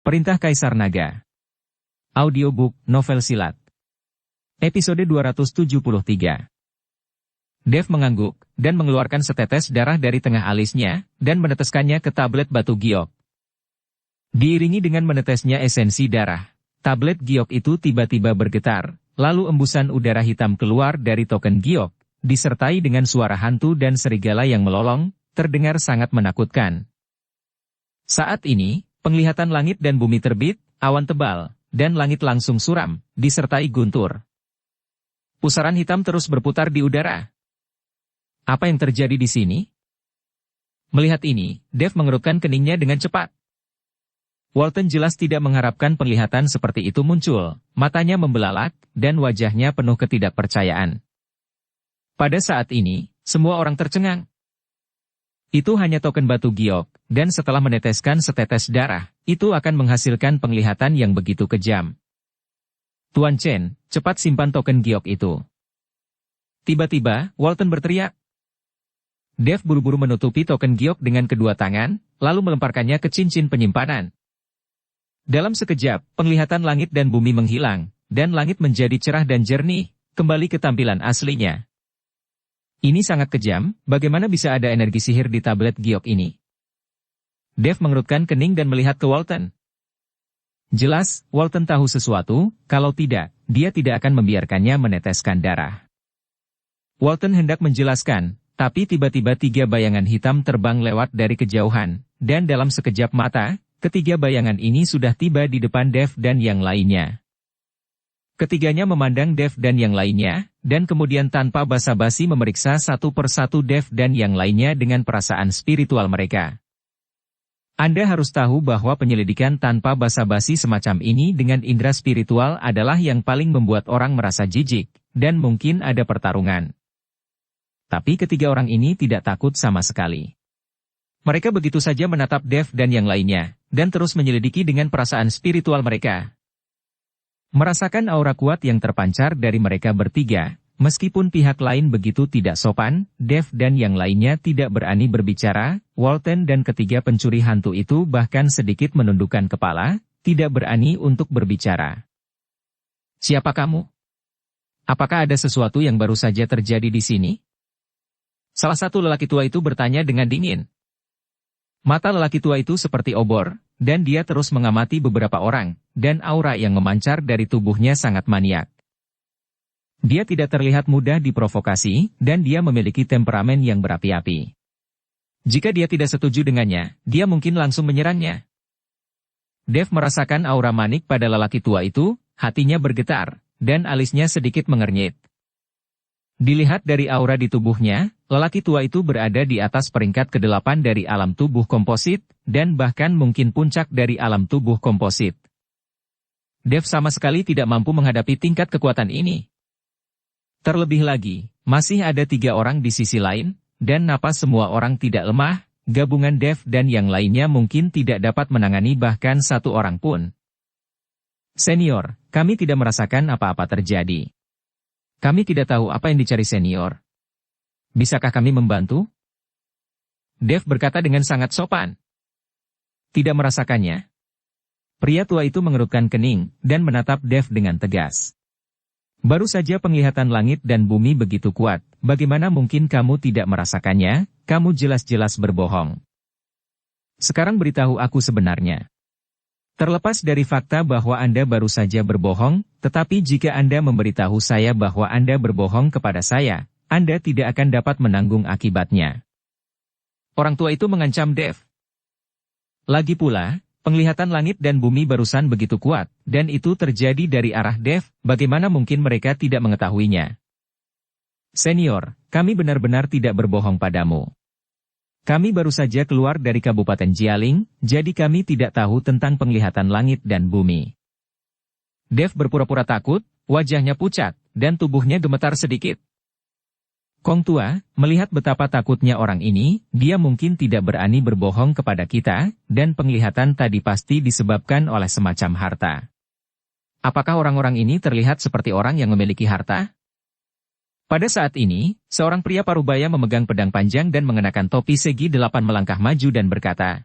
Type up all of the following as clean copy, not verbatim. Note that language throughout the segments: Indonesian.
Perintah Kaisar Naga. Audiobook novel silat. Episode 273. Dev mengangguk, dan mengeluarkan setetes darah dari tengah alisnya, dan meneteskannya ke tablet batu giok. Diiringi dengan menetesnya esensi darah, tablet giok itu tiba-tiba bergetar, lalu embusan udara hitam keluar dari token giok, disertai dengan suara hantu dan serigala yang melolong, terdengar sangat menakutkan. Saat ini, penglihatan langit dan bumi terbit, awan tebal, dan langit langsung suram, disertai guntur. Pusaran hitam terus berputar di udara. Apa yang terjadi di sini? Melihat ini, Dev mengerutkan keningnya dengan cepat. Walton jelas tidak mengharapkan penglihatan seperti itu muncul, matanya membelalak, dan wajahnya penuh ketidakpercayaan. Pada saat ini, semua orang tercengang. Itu hanya token batu giok, dan setelah meneteskan setetes darah, itu akan menghasilkan penglihatan yang begitu kejam. Tuan Chen, cepat simpan token giok itu. Tiba-tiba, Walton berteriak. Dev buru-buru menutupi token giok dengan kedua tangan, lalu melemparkannya ke cincin penyimpanan. Dalam sekejap, penglihatan langit dan bumi menghilang, dan langit menjadi cerah dan jernih, kembali ke tampilan aslinya. Ini sangat kejam, bagaimana bisa ada energi sihir di tablet giok ini? Dev mengerutkan kening dan melihat ke Walton. Jelas, Walton tahu sesuatu, kalau tidak, dia tidak akan membiarkannya meneteskan darah. Walton hendak menjelaskan, tapi tiba-tiba 3 bayangan hitam terbang lewat dari kejauhan, dan dalam sekejap mata, ketiga bayangan ini sudah tiba di depan Dev dan yang lainnya. Ketiganya memandang Dev dan yang lainnya, dan kemudian tanpa basa-basi memeriksa satu persatu Dev dan yang lainnya dengan perasaan spiritual mereka. Anda harus tahu bahwa penyelidikan tanpa basa-basi semacam ini dengan indera spiritual adalah yang paling membuat orang merasa jijik, dan mungkin ada pertarungan. Tapi ketiga orang ini tidak takut sama sekali. Mereka begitu saja menatap Dev dan yang lainnya, dan terus menyelidiki dengan perasaan spiritual mereka. Merasakan aura kuat yang terpancar dari mereka bertiga, meskipun pihak lain begitu tidak sopan, Dev dan yang lainnya tidak berani berbicara, Walton dan ketiga pencuri hantu itu bahkan sedikit menundukkan kepala, tidak berani untuk berbicara. Siapa kamu? Apakah ada sesuatu yang baru saja terjadi di sini? Salah satu lelaki tua itu bertanya dengan dingin. Mata lelaki tua itu seperti obor, dan dia terus mengamati beberapa orang, dan aura yang memancar dari tubuhnya sangat maniak. Dia tidak terlihat mudah diprovokasi, dan dia memiliki temperamen yang berapi-api. Jika dia tidak setuju dengannya, dia mungkin langsung menyerangnya. Dev merasakan aura manik pada lelaki tua itu, hatinya bergetar, dan alisnya sedikit mengernyit. Dilihat dari aura di tubuhnya, lelaki tua itu berada di atas peringkat ke-8 dari alam tubuh komposit, dan bahkan mungkin puncak dari alam tubuh komposit. Dev sama sekali tidak mampu menghadapi tingkat kekuatan ini. Terlebih lagi, masih ada 3 orang di sisi lain, dan napas semua orang tidak lemah, gabungan Dev dan yang lainnya mungkin tidak dapat menangani bahkan 1 orang pun. Senior, kami tidak merasakan apa-apa terjadi. Kami tidak tahu apa yang dicari senior. Bisakah kami membantu? Dev berkata dengan sangat sopan. Tidak merasakannya. Pria tua itu mengerutkan kening, dan menatap Dev dengan tegas. Baru saja penglihatan langit dan bumi begitu kuat, bagaimana mungkin kamu tidak merasakannya? Kamu jelas-jelas berbohong. Sekarang beritahu aku sebenarnya. Terlepas dari fakta bahwa Anda baru saja berbohong, tetapi jika Anda memberitahu saya bahwa Anda berbohong kepada saya, Anda tidak akan dapat menanggung akibatnya. Orang tua itu mengancam Dev. Lagi pula, penglihatan langit dan bumi barusan begitu kuat, dan itu terjadi dari arah Dev, bagaimana mungkin mereka tidak mengetahuinya? Senior, kami benar-benar tidak berbohong padamu. Kami baru saja keluar dari Kabupaten Jialing, jadi kami tidak tahu tentang penglihatan langit dan bumi. Dev berpura-pura takut, wajahnya pucat, dan tubuhnya gemetar sedikit. Kong tua, melihat betapa takutnya orang ini, dia mungkin tidak berani berbohong kepada kita, dan penglihatan tadi pasti disebabkan oleh semacam harta. Apakah orang-orang ini terlihat seperti orang yang memiliki harta? Pada saat ini, seorang pria parubaya memegang pedang panjang dan mengenakan topi segi 8 melangkah maju dan berkata,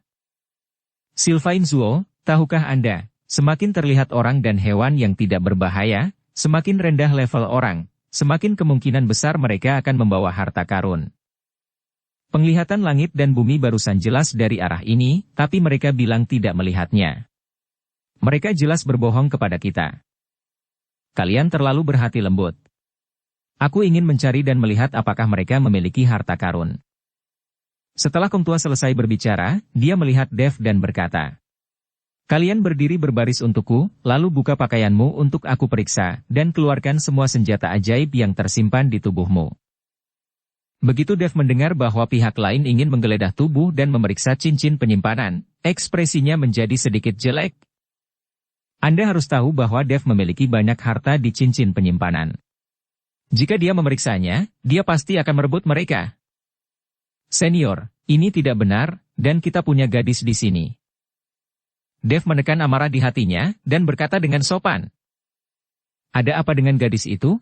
Sylvain Zuo, Tahukah Anda, semakin terlihat orang dan hewan yang tidak berbahaya, semakin rendah level orang, semakin kemungkinan besar mereka akan membawa harta karun. Penglihatan langit dan bumi barusan jelas dari arah ini, tapi mereka bilang tidak melihatnya. Mereka jelas berbohong kepada kita. Kalian terlalu berhati lembut. Aku ingin mencari dan melihat apakah mereka memiliki harta karun. Setelah Kong Tua selesai berbicara, dia melihat Dev dan berkata, "Kalian berdiri berbaris untukku, lalu buka pakaianmu untuk aku periksa, dan keluarkan semua senjata ajaib yang tersimpan di tubuhmu." Begitu Dev mendengar bahwa pihak lain ingin menggeledah tubuh dan memeriksa cincin penyimpanan, ekspresinya menjadi sedikit jelek. Anda harus tahu bahwa Dev memiliki banyak harta di cincin penyimpanan. Jika dia memeriksanya, dia pasti akan merebut mereka. "Senior, ini tidak benar, dan kita punya gadis di sini." Dev menekan amarah di hatinya, dan berkata dengan sopan, "Ada apa dengan gadis itu?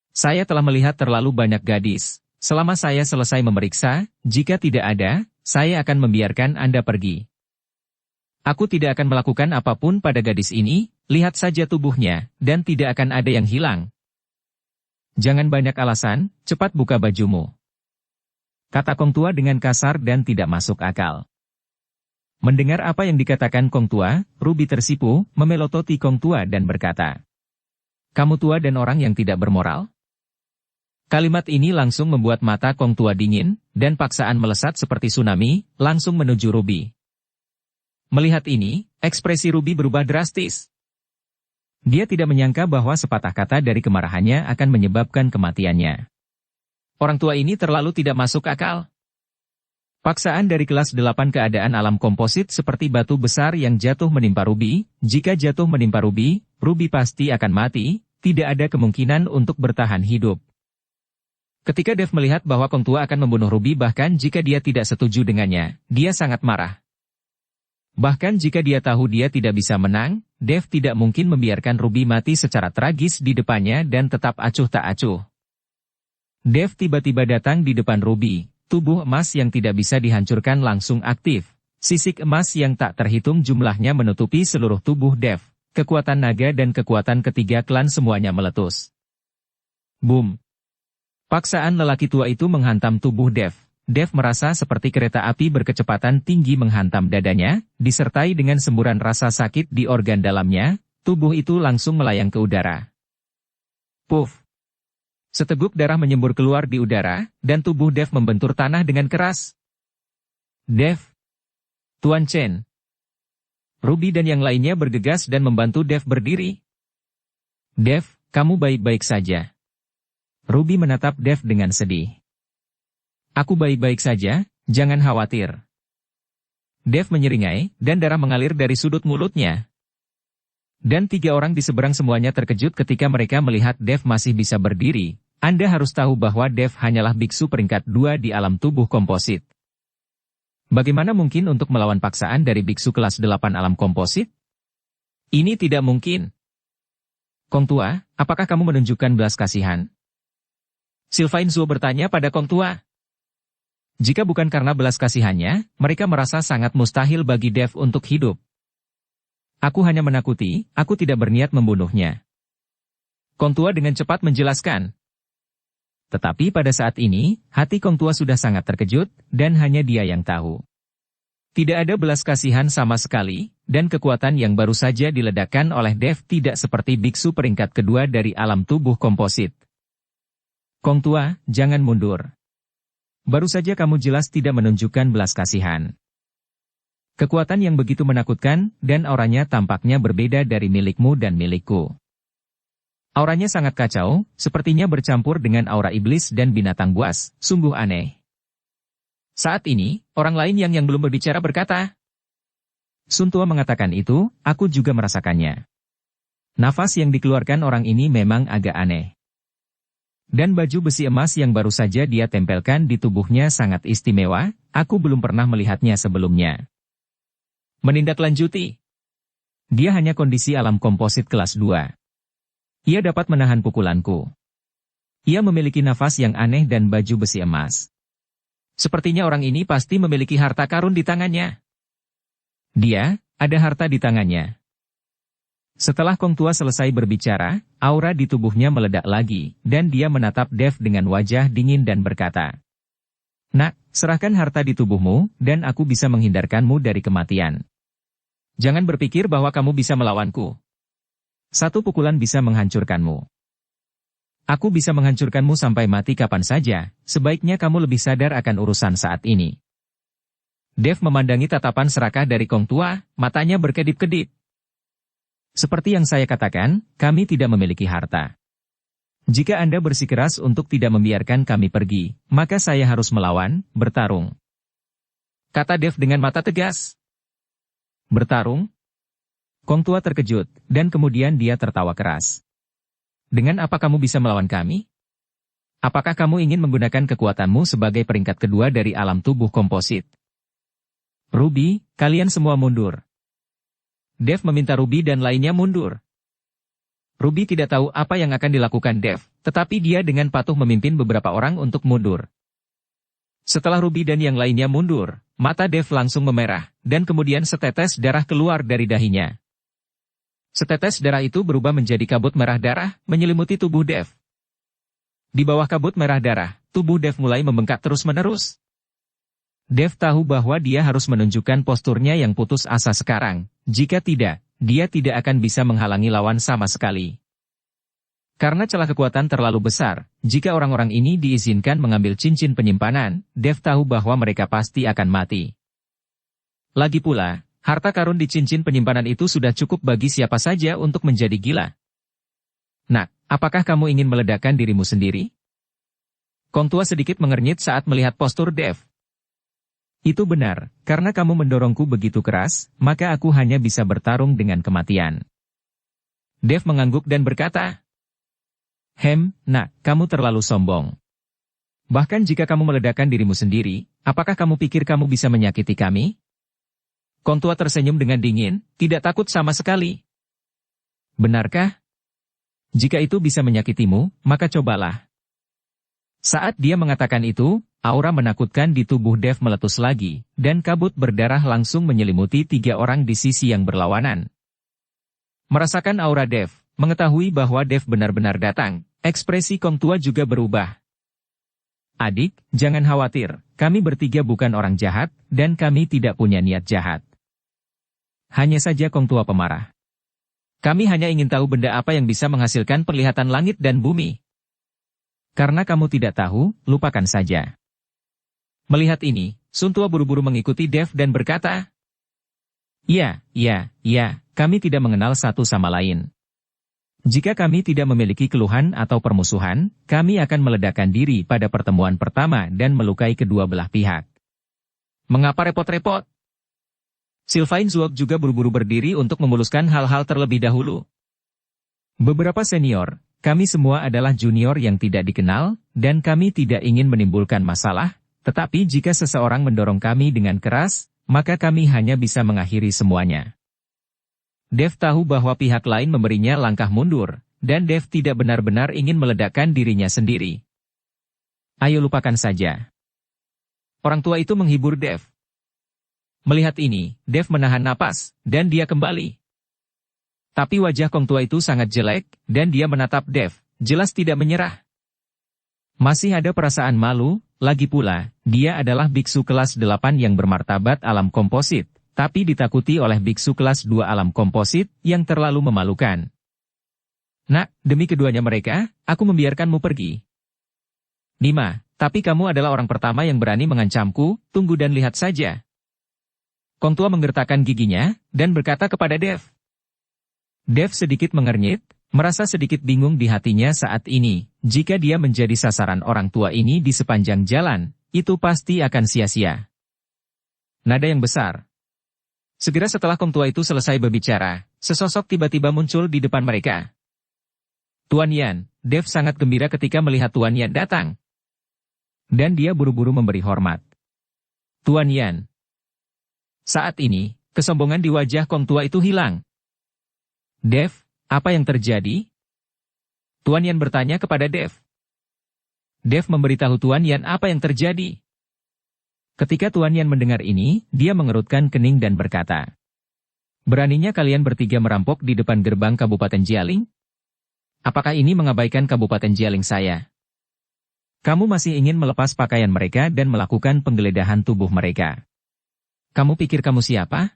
Saya telah melihat terlalu banyak gadis. Selama saya selesai memeriksa, jika tidak ada, saya akan membiarkan Anda pergi. Aku tidak akan melakukan apapun pada gadis ini, lihat saja tubuhnya, dan tidak akan ada yang hilang. Jangan banyak alasan, cepat buka bajumu," kata Kong Tua dengan kasar dan tidak masuk akal. Mendengar apa yang dikatakan Kong Tua, Ruby tersipu, memelototi Kong Tua dan berkata, "Kamu tua dan orang yang tidak bermoral?" Kalimat ini langsung membuat mata Kong Tua dingin, dan paksaan melesat seperti tsunami, langsung menuju Ruby. Melihat ini, ekspresi Ruby berubah drastis. Dia tidak menyangka bahwa sepatah kata dari kemarahannya akan menyebabkan kematiannya. Orang tua ini terlalu tidak masuk akal. Paksaan dari kelas 8 keadaan alam komposit seperti batu besar yang jatuh menimpa Ruby. Jika jatuh menimpa Ruby, Ruby pasti akan mati, tidak ada kemungkinan untuk bertahan hidup. Ketika Dev melihat bahwa Kong Tua akan membunuh Ruby bahkan jika dia tidak setuju dengannya, dia sangat marah. Bahkan jika dia tahu dia tidak bisa menang, Dev tidak mungkin membiarkan Ruby mati secara tragis di depannya dan tetap acuh tak acuh. Dev tiba-tiba datang di depan Ruby. Tubuh emas yang tidak bisa dihancurkan langsung aktif. Sisik emas yang tak terhitung jumlahnya menutupi seluruh tubuh Dev. Kekuatan naga dan kekuatan ketiga klan semuanya meletus. Boom! Paksaan lelaki tua itu menghantam tubuh Dev. Dev merasa seperti kereta api berkecepatan tinggi menghantam dadanya, disertai dengan semburan rasa sakit di organ dalamnya, tubuh itu langsung melayang ke udara. Puff! Seteguk darah menyembur keluar di udara, dan tubuh Dev membentur tanah dengan keras. "Dev! Tuan Chen!" Ruby dan yang lainnya bergegas dan membantu Dev berdiri. "Dev, kamu baik-baik saja?" Ruby menatap Dev dengan sedih. "Aku baik-baik saja, jangan khawatir." Dev menyeringai, dan darah mengalir dari sudut mulutnya. Dan 3 orang di seberang semuanya terkejut ketika mereka melihat Dev masih bisa berdiri. Anda harus tahu bahwa Dev hanyalah biksu peringkat 2 di alam tubuh komposit. Bagaimana mungkin untuk melawan paksaan dari biksu kelas 8 alam komposit? Ini tidak mungkin. "Kong Tua, apakah kamu menunjukkan belas kasihan?" Sylvain Zhuo bertanya pada Kong Tua. Jika bukan karena belas kasihannya, mereka merasa sangat mustahil bagi Dev untuk hidup. "Aku hanya menakuti, aku tidak berniat membunuhnya," Kong Tua dengan cepat menjelaskan. Tetapi pada saat ini, hati Kong Tua sudah sangat terkejut, dan hanya dia yang tahu. Tidak ada belas kasihan sama sekali, dan kekuatan yang baru saja diledakkan oleh Dev tidak seperti biksu peringkat kedua dari alam tubuh komposit. "Kong Tua, jangan mundur. Baru saja kamu jelas tidak menunjukkan belas kasihan." Kekuatan yang begitu menakutkan, dan auranya tampaknya berbeda dari milikmu dan milikku. Auranya sangat kacau, sepertinya bercampur dengan aura iblis dan binatang buas, sungguh aneh. Saat ini, orang lain yang belum berbicara berkata, "Sun Tua mengatakan itu, aku juga merasakannya. Nafas yang dikeluarkan orang ini memang agak aneh. Dan baju besi emas yang baru saja dia tempelkan di tubuhnya sangat istimewa, aku belum pernah melihatnya sebelumnya." Menindaklanjuti. Dia hanya kondisi alam komposit kelas 2. Ia dapat menahan pukulanku. Ia memiliki nafas yang aneh dan baju besi emas. Sepertinya orang ini pasti memiliki harta karun di tangannya. Dia, ada harta di tangannya. Setelah Kong Tua selesai berbicara, aura di tubuhnya meledak lagi, dan dia menatap Dev dengan wajah dingin dan berkata, "Nak, serahkan harta di tubuhmu, dan aku bisa menghindarkanmu dari kematian. Jangan berpikir bahwa kamu bisa melawanku. Satu pukulan bisa menghancurkanmu. Aku bisa menghancurkanmu sampai mati kapan saja, sebaiknya kamu lebih sadar akan urusan saat ini." Dev memandangi tatapan serakah dari Kong Tua, matanya berkedip-kedip. "Seperti yang saya katakan, kami tidak memiliki harta. Jika Anda bersikeras untuk tidak membiarkan kami pergi, maka saya harus melawan, bertarung," kata Dev dengan mata tegas. "Bertarung?" Kong Tua terkejut, dan kemudian dia tertawa keras. "Dengan apa kamu bisa melawan kami? Apakah kamu ingin menggunakan kekuatanmu sebagai peringkat kedua dari alam tubuh komposit?" "Ruby, kalian semua mundur." Dev meminta Ruby dan lainnya mundur. Ruby tidak tahu apa yang akan dilakukan Dev, tetapi dia dengan patuh memimpin beberapa orang untuk mundur. Setelah Ruby dan yang lainnya mundur, mata Dev langsung memerah, dan kemudian setetes darah keluar dari dahinya. Setetes darah itu berubah menjadi kabut merah darah, menyelimuti tubuh Dev. Di bawah kabut merah darah, tubuh Dev mulai membengkak terus-menerus. Dev tahu bahwa dia harus menunjukkan posturnya yang putus asa sekarang, jika tidak, dia tidak akan bisa menghalangi lawan sama sekali. Karena celah kekuatan terlalu besar, jika orang-orang ini diizinkan mengambil cincin penyimpanan, Dev tahu bahwa mereka pasti akan mati. Lagi pula, harta karun di cincin penyimpanan itu sudah cukup bagi siapa saja untuk menjadi gila. "Nak, apakah kamu ingin meledakkan dirimu sendiri?" Kong Tua sedikit mengernyit saat melihat postur Dev. "Itu benar, karena kamu mendorongku begitu keras, maka aku hanya bisa bertarung dengan kematian." Dev mengangguk dan berkata, Nak, kamu terlalu sombong. Bahkan jika kamu meledakkan dirimu sendiri, apakah kamu pikir kamu bisa menyakiti kami?" Kong Tua tersenyum dengan dingin, tidak takut sama sekali. "Benarkah? Jika itu bisa menyakitimu, maka cobalah." Saat dia mengatakan itu, aura menakutkan di tubuh Dev meletus lagi, dan kabut berdarah langsung menyelimuti 3 orang di sisi yang berlawanan. Merasakan aura Dev, mengetahui bahwa Dev benar-benar datang, ekspresi Kong Tua juga berubah. "Adik, jangan khawatir, kami bertiga bukan orang jahat, dan kami tidak punya niat jahat." Hanya saja Kong Tua pemarah. "Kami hanya ingin tahu benda apa yang bisa menghasilkan penglihatan langit dan bumi. Karena kamu tidak tahu, lupakan saja." Melihat ini, Sun Tua buru-buru mengikuti Dev dan berkata, iya, kami tidak mengenal satu sama lain. Jika kami tidak memiliki keluhan atau permusuhan, kami akan meledakkan diri pada pertemuan pertama dan melukai kedua belah pihak. Mengapa repot-repot?" Sylvain Zuok juga buru-buru berdiri untuk memuluskan hal-hal terlebih dahulu. "Beberapa senior, kami semua adalah junior yang tidak dikenal, dan kami tidak ingin menimbulkan masalah, tetapi jika seseorang mendorong kami dengan keras, maka kami hanya bisa mengakhiri semuanya." Dev tahu bahwa pihak lain memberinya langkah mundur, dan Dev tidak benar-benar ingin meledakkan dirinya sendiri. "Ayo lupakan saja." Orang tua itu menghibur Dev. Melihat ini, Dev menahan napas, dan dia kembali. Tapi wajah Kong Tua itu sangat jelek, dan dia menatap Dev, jelas tidak menyerah. Masih ada perasaan malu, lagi pula, dia adalah biksu kelas 8 yang bermartabat alam komposit, tapi ditakuti oleh biksu kelas 2 alam komposit, yang terlalu memalukan. "Nak, demi keduanya mereka, aku membiarkanmu pergi." "Nima, tapi kamu adalah orang pertama yang berani mengancamku, tunggu dan lihat saja." Kong Tua menggertakkan giginya, dan berkata kepada Dev. Dev sedikit mengernyit, merasa sedikit bingung di hatinya saat ini, jika dia menjadi sasaran orang tua ini di sepanjang jalan, itu pasti akan sia-sia. Nada yang besar. Segera setelah Kong Tua itu selesai berbicara, sesosok tiba-tiba muncul di depan mereka. "Tuan Yan." Dev sangat gembira ketika melihat Tuan Yan datang. Dan dia buru-buru memberi hormat. "Tuan Yan." Saat ini, kesombongan di wajah Kong Tua itu hilang. "Dev, apa yang terjadi?" Tuan Yan bertanya kepada Dev. Dev memberitahu Tuan Yan apa yang terjadi. Ketika Tuan Yan mendengar ini, dia mengerutkan kening dan berkata, Beraninya kalian bertiga merampok di depan gerbang Kabupaten Jialing? Apakah ini mengabaikan Kabupaten Jialing saya? Kamu masih ingin melepas pakaian mereka dan melakukan penggeledahan tubuh mereka. Kamu pikir kamu siapa?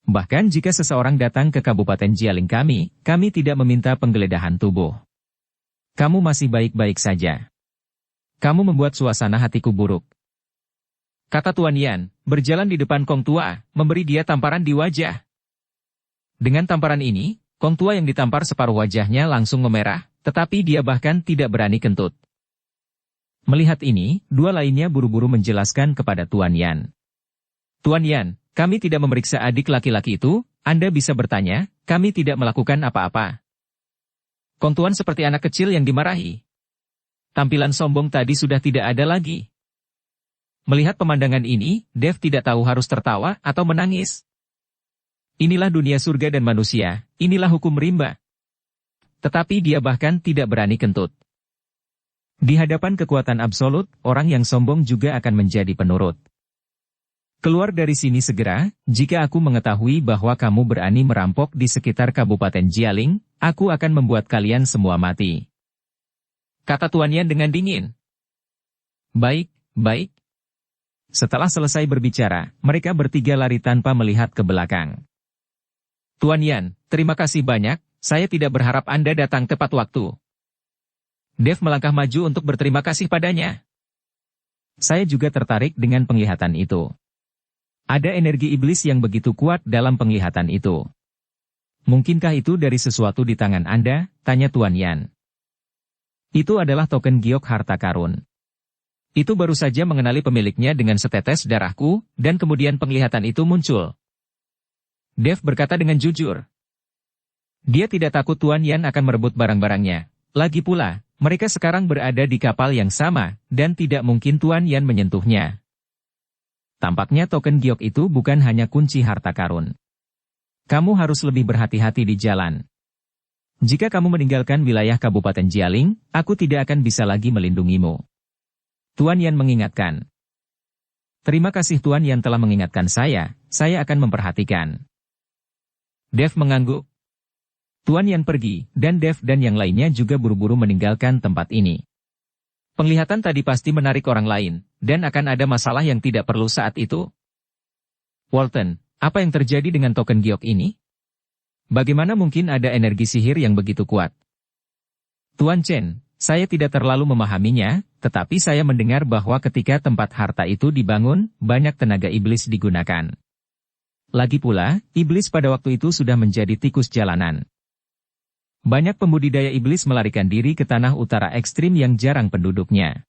Bahkan jika seseorang datang ke Kabupaten Jialing kami tidak meminta penggeledahan tubuh. Kamu masih baik-baik saja. Kamu membuat suasana hatiku buruk. Kata Tuan Yan, berjalan di depan Kong Tua, memberi dia tamparan di wajah. Dengan tamparan ini, Kong Tua yang ditampar separuh wajahnya langsung memerah, tetapi dia bahkan tidak berani kentut. Melihat ini, dua lainnya buru-buru menjelaskan kepada Tuan Yan. Tuan Yan, kami tidak memeriksa adik laki-laki itu, Anda bisa bertanya, kami tidak melakukan apa-apa. Kong Tuan seperti anak kecil yang dimarahi. Tampilan sombong tadi sudah tidak ada lagi. Melihat pemandangan ini, Dev tidak tahu harus tertawa atau menangis. Inilah dunia surga dan manusia, inilah hukum rimba. Tetapi dia bahkan tidak berani kentut. Di hadapan kekuatan absolut, orang yang sombong juga akan menjadi penurut. Keluar dari sini segera, jika aku mengetahui bahwa kamu berani merampok di sekitar Kabupaten Jialing, aku akan membuat kalian semua mati. Kata Tuan Yan dengan dingin. Baik, baik. Setelah selesai berbicara, mereka bertiga lari tanpa melihat ke belakang. Tuan Yan, terima kasih banyak, saya tidak berharap Anda datang tepat waktu. Dev melangkah maju untuk berterima kasih padanya. Saya juga tertarik dengan penglihatan itu. Ada energi iblis yang begitu kuat dalam penglihatan itu. Mungkinkah itu dari sesuatu di tangan Anda? Tanya Tuan Yan. Itu adalah token giok harta karun. Itu baru saja mengenali pemiliknya dengan setetes darahku, dan kemudian penglihatan itu muncul. Dev berkata dengan jujur. Dia tidak takut Tuan Yan akan merebut barang-barangnya. Lagi pula, mereka sekarang berada di kapal yang sama, dan tidak mungkin Tuan Yan menyentuhnya. Tampaknya token giok itu bukan hanya kunci harta karun. Kamu harus lebih berhati-hati di jalan. Jika kamu meninggalkan wilayah Kabupaten Jialing, aku tidak akan bisa lagi melindungimu. Tuan Yan mengingatkan. Terima kasih Tuan Yan telah mengingatkan saya akan memperhatikan. Dev mengangguk. Tuan Yan pergi, dan Dev dan yang lainnya juga buru-buru meninggalkan tempat ini. Penglihatan tadi pasti menarik orang lain, dan akan ada masalah yang tidak perlu saat itu. Walton, apa yang terjadi dengan token giok ini? Bagaimana mungkin ada energi sihir yang begitu kuat? Tuan Chen, saya tidak terlalu memahaminya, tetapi saya mendengar bahwa ketika tempat harta itu dibangun, banyak tenaga iblis digunakan. Lagi pula, iblis pada waktu itu sudah menjadi tikus jalanan. Banyak pembudidaya iblis melarikan diri ke tanah utara ekstrim yang jarang penduduknya.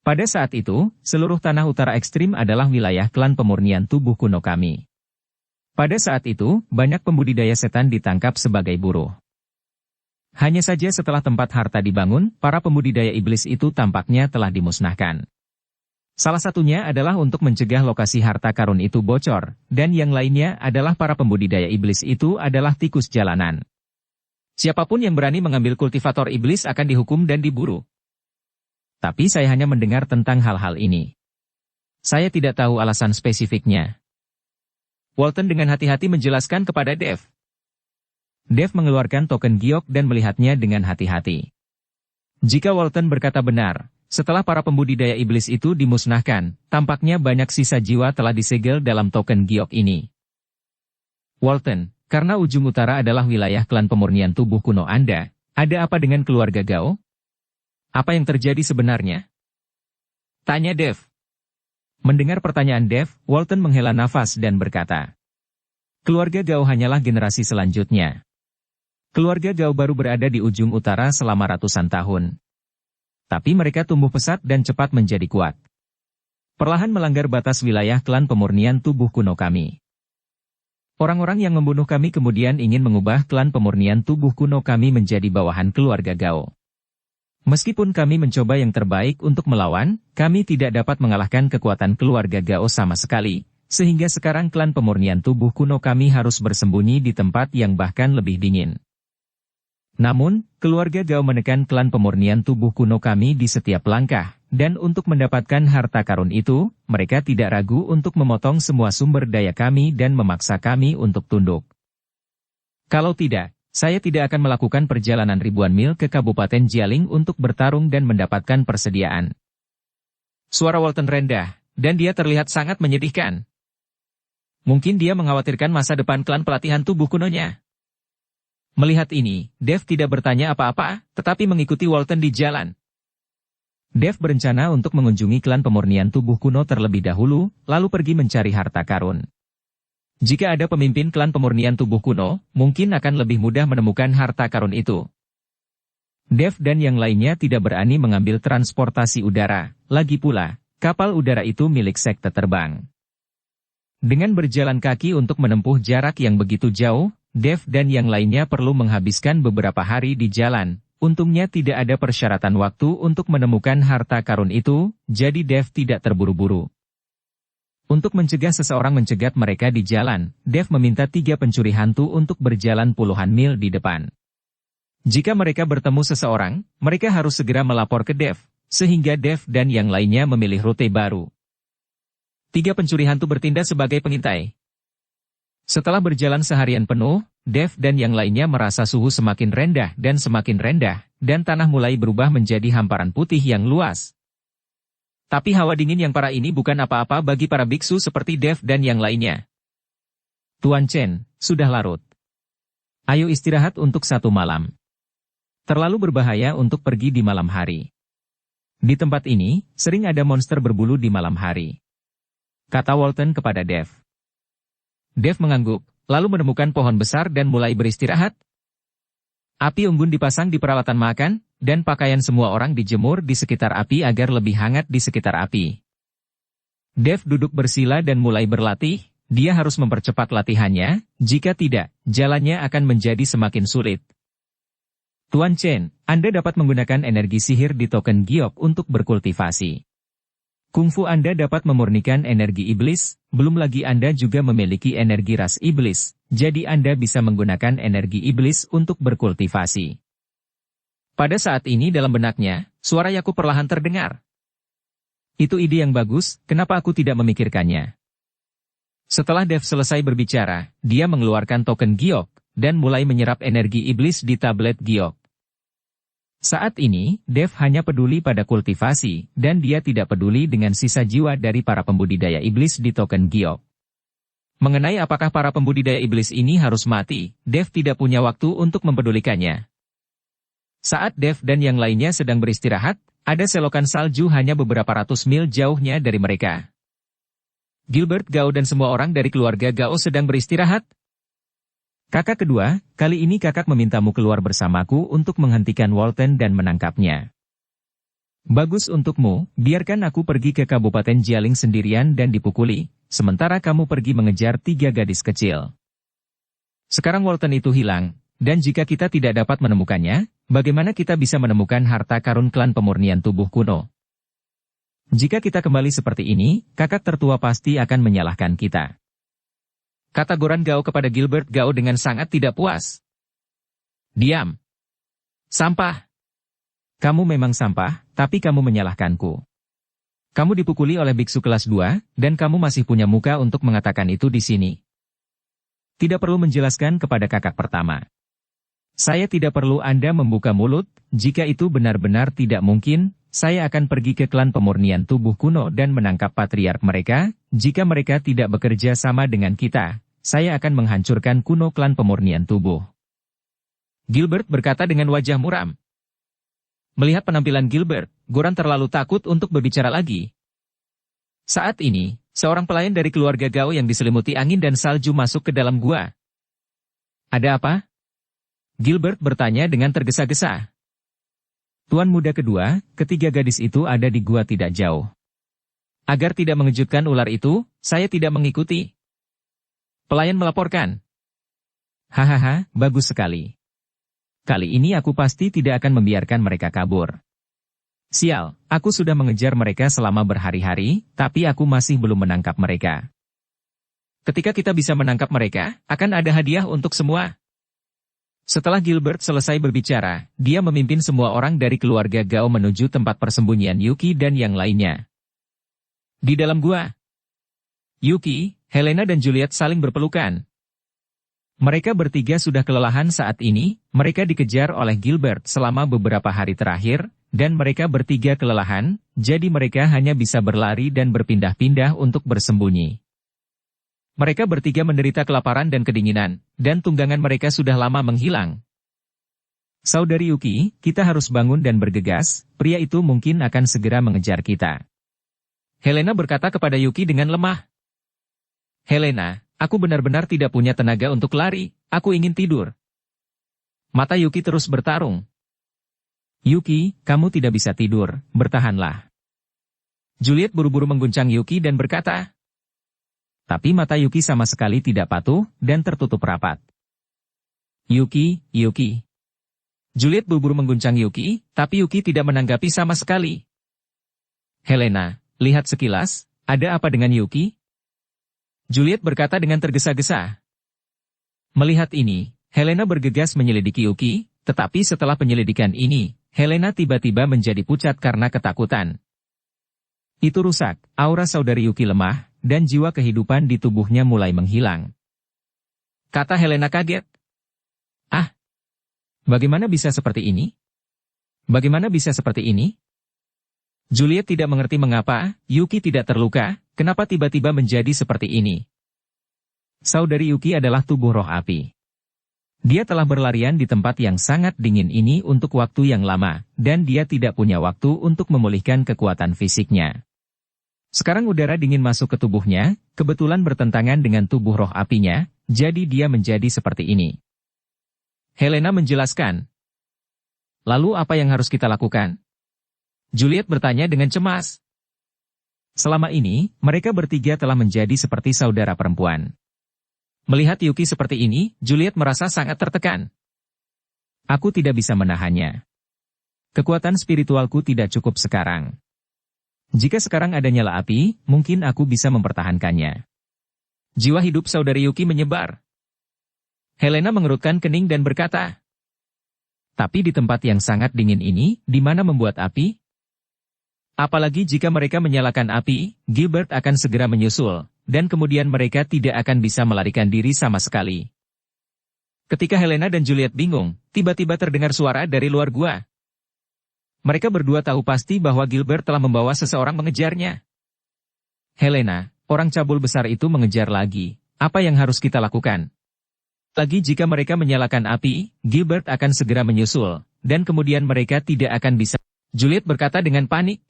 Pada saat itu, seluruh tanah utara ekstrim adalah wilayah klan pemurnian tubuh kuno kami. Pada saat itu, banyak pembudidaya setan ditangkap sebagai buruh. Hanya saja setelah tempat harta dibangun, para pembudidaya iblis itu tampaknya telah dimusnahkan. Salah satunya adalah untuk mencegah lokasi harta karun itu bocor, dan yang lainnya adalah para pembudidaya iblis itu adalah tikus jalanan. Siapapun yang berani mengambil kultivator iblis akan dihukum dan diburu. Tapi saya hanya mendengar tentang hal-hal ini. Saya tidak tahu alasan spesifiknya. Walton dengan hati-hati menjelaskan kepada Dev. Dev mengeluarkan token giok dan melihatnya dengan hati-hati. Jika Walton berkata benar, setelah para pembudidaya iblis itu dimusnahkan, tampaknya banyak sisa jiwa telah disegel dalam token giok ini. Walton, karena ujung utara adalah wilayah klan pemurnian tubuh kuno Anda, ada apa dengan keluarga Gao? Apa yang terjadi sebenarnya? Tanya Dev. Mendengar pertanyaan Dev, Walton menghela nafas dan berkata, keluarga Gao hanyalah generasi selanjutnya. Keluarga Gao baru berada di ujung utara selama ratusan tahun. Tapi mereka tumbuh pesat dan cepat menjadi kuat. Perlahan melanggar batas wilayah klan pemurnian tubuh kuno kami. Orang-orang yang membunuh kami kemudian ingin mengubah klan pemurnian tubuh kuno kami menjadi bawahan keluarga Gao. Meskipun kami mencoba yang terbaik untuk melawan, kami tidak dapat mengalahkan kekuatan keluarga Gao sama sekali, sehingga sekarang klan pemurnian tubuh kuno kami harus bersembunyi di tempat yang bahkan lebih dingin. Namun, keluarga Gao menekan klan pemurnian tubuh kuno kami di setiap langkah, dan untuk mendapatkan harta karun itu, mereka tidak ragu untuk memotong semua sumber daya kami dan memaksa kami untuk tunduk. Kalau tidak, saya tidak akan melakukan perjalanan ribuan mil ke Kabupaten Jialing untuk bertarung dan mendapatkan persediaan. Suara Walton rendah, dan dia terlihat sangat menyedihkan. Mungkin dia mengkhawatirkan masa depan klan pelatihan tubuh kunonya. Melihat ini, Dev tidak bertanya apa-apa, tetapi mengikuti Walton di jalan. Dev berencana untuk mengunjungi klan pemurnian tubuh kuno terlebih dahulu, lalu pergi mencari harta karun. Jika ada pemimpin klan pemurnian tubuh kuno, mungkin akan lebih mudah menemukan harta karun itu. Dev dan yang lainnya tidak berani mengambil transportasi udara, lagi pula, kapal udara itu milik sekte terbang. Dengan berjalan kaki untuk menempuh jarak yang begitu jauh, Dev dan yang lainnya perlu menghabiskan beberapa hari di jalan. Untungnya tidak ada persyaratan waktu untuk menemukan harta karun itu, jadi Dev tidak terburu-buru. Untuk mencegah seseorang mencegat mereka di jalan, Dev meminta 3 pencuri hantu untuk berjalan puluhan mil di depan. Jika mereka bertemu seseorang, mereka harus segera melapor ke Dev, sehingga Dev dan yang lainnya memilih rute baru. 3 pencuri hantu bertindak sebagai pengintai. Setelah berjalan seharian penuh, Dev dan yang lainnya merasa suhu semakin rendah, dan tanah mulai berubah menjadi hamparan putih yang luas. Tapi hawa dingin yang parah ini bukan apa-apa bagi para biksu seperti Dev dan yang lainnya. Tuan Chen, sudah larut. Ayo istirahat untuk 1 malam. Terlalu berbahaya untuk pergi di malam hari. Di tempat ini, sering ada monster berbulu di malam hari. Kata Walton kepada Dev. Dev mengangguk, lalu menemukan pohon besar dan mulai beristirahat. Api unggun dipasang di peralatan makan, dan pakaian semua orang dijemur di sekitar api agar lebih hangat di sekitar api. Dev duduk bersila dan mulai berlatih, dia harus mempercepat latihannya, jika tidak, jalannya akan menjadi semakin sulit. Tuan Chen, Anda dapat menggunakan energi sihir di token giok untuk berkultivasi. Kungfu Anda dapat memurnikan energi iblis, belum lagi Anda juga memiliki energi ras iblis, jadi Anda bisa menggunakan energi iblis untuk berkultivasi. Pada saat ini dalam benaknya, suara Yakub perlahan terdengar. Itu ide yang bagus, kenapa aku tidak memikirkannya? Setelah Dev selesai berbicara, dia mengeluarkan token giok, dan mulai menyerap energi iblis di tablet giok. Saat ini, Dev hanya peduli pada kultivasi, dan dia tidak peduli dengan sisa jiwa dari para pembudidaya iblis di token giok. Mengenai apakah para pembudidaya iblis ini harus mati, Dev tidak punya waktu untuk mempedulikannya. Saat Dev dan yang lainnya sedang beristirahat, ada selokan salju hanya beberapa ratus mil jauhnya dari mereka. Gilbert Gao dan semua orang dari keluarga Gao sedang beristirahat. Kakak kedua, kali ini kakak memintamu keluar bersamaku untuk menghentikan Walton dan menangkapnya. Bagus untukmu, biarkan aku pergi ke Kabupaten Jialing sendirian dan dipukuli, sementara kamu pergi mengejar 3 gadis kecil. Sekarang Walton itu hilang, dan jika kita tidak dapat menemukannya, bagaimana kita bisa menemukan harta karun klan pemurnian tubuh kuno? Jika kita kembali seperti ini, kakak tertua pasti akan menyalahkan kita. Kata Goran Gao kepada Gilbert Gao dengan sangat tidak puas. Diam. Sampah. Kamu memang sampah, tapi kamu menyalahkanku. Kamu dipukuli oleh biksu kelas 2, dan kamu masih punya muka untuk mengatakan itu di sini. Tidak perlu menjelaskan kepada kakak pertama. Saya tidak perlu Anda membuka mulut, jika itu benar-benar tidak mungkin, saya akan pergi ke klan pemurnian tubuh kuno dan menangkap patriark mereka, jika mereka tidak bekerja sama dengan kita, saya akan menghancurkan kuno klan pemurnian tubuh. Gilbert berkata dengan wajah muram. Melihat penampilan Gilbert, Goran terlalu takut untuk berbicara lagi. Saat ini, seorang pelayan dari keluarga Gao yang diselimuti angin dan salju masuk ke dalam gua. Ada apa? Gilbert bertanya dengan tergesa-gesa. Tuan muda kedua, ketiga gadis itu ada di gua tidak jauh. Agar tidak mengejutkan ular itu, saya tidak mengikuti. Pelayan melaporkan. Hahaha, bagus sekali. Kali ini aku pasti tidak akan membiarkan mereka kabur. Sial, aku sudah mengejar mereka selama berhari-hari, tapi aku masih belum menangkap mereka. Ketika kita bisa menangkap mereka, akan ada hadiah untuk semua. Setelah Gilbert selesai berbicara, dia memimpin semua orang dari keluarga Gao menuju tempat persembunyian Yuki dan yang lainnya. Di dalam gua, Yuki, Helena dan Juliet saling berpelukan. Mereka bertiga sudah kelelahan saat ini, mereka dikejar oleh Gilbert selama beberapa hari terakhir, dan mereka bertiga kelelahan, jadi mereka hanya bisa berlari dan berpindah-pindah untuk bersembunyi. Mereka bertiga menderita kelaparan dan kedinginan, dan tunggangan mereka sudah lama menghilang. Saudari Yuki, kita harus bangun dan bergegas, pria itu mungkin akan segera mengejar kita. Helena berkata kepada Yuki dengan lemah. Helena, aku benar-benar tidak punya tenaga untuk lari, aku ingin tidur. Mata Yuki terus bertarung. Yuki, kamu tidak bisa tidur, bertahanlah. Juliet buru-buru mengguncang Yuki dan berkata. Tapi mata Yuki sama sekali tidak patuh, dan tertutup rapat. Yuki. Juliet buru-buru mengguncang Yuki, tapi Yuki tidak menanggapi sama sekali. Helena, lihat sekilas, ada apa dengan Yuki? Juliet berkata dengan tergesa-gesa. Melihat ini, Helena bergegas menyelidiki Yuki, tetapi setelah penyelidikan ini, Helena tiba-tiba menjadi pucat karena ketakutan. Itu rusak, aura saudari Yuki lemah, dan jiwa kehidupan di tubuhnya mulai menghilang. Kata Helena kaget. Ah, bagaimana bisa seperti ini? Bagaimana bisa seperti ini? Juliet tidak mengerti mengapa Yuki tidak terluka, kenapa tiba-tiba menjadi seperti ini. Saudari Yuki adalah tubuh roh api. Dia telah berlarian di tempat yang sangat dingin ini untuk waktu yang lama, dan dia tidak punya waktu untuk memulihkan kekuatan fisiknya. Sekarang udara dingin masuk ke tubuhnya, kebetulan bertentangan dengan tubuh roh apinya, jadi dia menjadi seperti ini. Helena menjelaskan. Lalu apa yang harus kita lakukan? Juliet bertanya dengan cemas. Selama ini, mereka bertiga telah menjadi seperti saudara perempuan. Melihat Yuki seperti ini, Juliet merasa sangat tertekan. Aku tidak bisa menahannya. Kekuatan spiritualku tidak cukup sekarang. Jika sekarang ada nyala api, mungkin aku bisa mempertahankannya. Jiwa hidup saudari Yuki menyebar. Helena mengerutkan kening dan berkata, tapi di tempat yang sangat dingin ini, di mana membuat api? Apalagi jika mereka menyalakan api, Gilbert akan segera menyusul, dan kemudian mereka tidak akan bisa melarikan diri sama sekali. Ketika Helena dan Juliet bingung, tiba-tiba terdengar suara dari luar gua. Mereka berdua tahu pasti bahwa Gilbert telah membawa seseorang mengejarnya. Helena, orang cabul besar itu mengejar lagi. Apa yang harus kita lakukan? Lagi jika mereka menyalakan api, Gilbert akan segera menyusul, dan kemudian mereka tidak akan bisa. Juliet berkata dengan panik.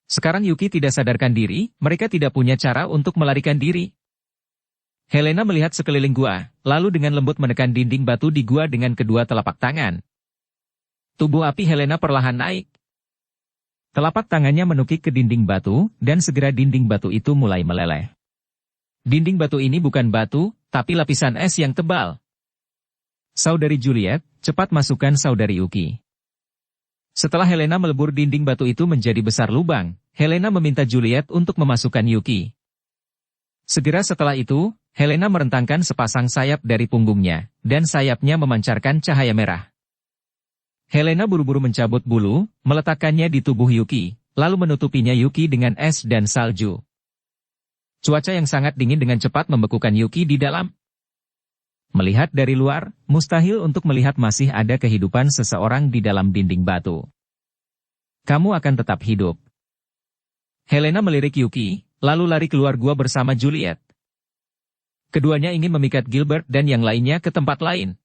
Sekarang Yuki tidak sadarkan diri, mereka tidak punya cara untuk melarikan diri. Helena melihat sekeliling gua, lalu dengan lembut menekan dinding batu di gua dengan kedua telapak tangan. Tubuh api Helena perlahan naik. Telapak tangannya menukik ke dinding batu, dan segera dinding batu itu mulai meleleh. Dinding batu ini bukan batu, tapi lapisan es yang tebal. Saudari Juliet, cepat masukkan saudari Yuki. Setelah Helena melebur dinding batu itu menjadi besar lubang, Helena meminta Juliet untuk memasukkan Yuki. Segera setelah itu, Helena merentangkan sepasang sayap dari punggungnya, dan sayapnya memancarkan cahaya merah. Helena buru-buru mencabut bulu, meletakkannya di tubuh Yuki, lalu menutupinya Yuki dengan es dan salju. Cuaca yang sangat dingin dengan cepat membekukan Yuki di dalam. Melihat dari luar, mustahil untuk melihat masih ada kehidupan seseorang di dalam dinding batu. Kamu akan tetap hidup. Helena melirik Yuki, lalu lari keluar gua bersama Juliet. Keduanya ingin memikat Gilbert dan yang lainnya ke tempat lain.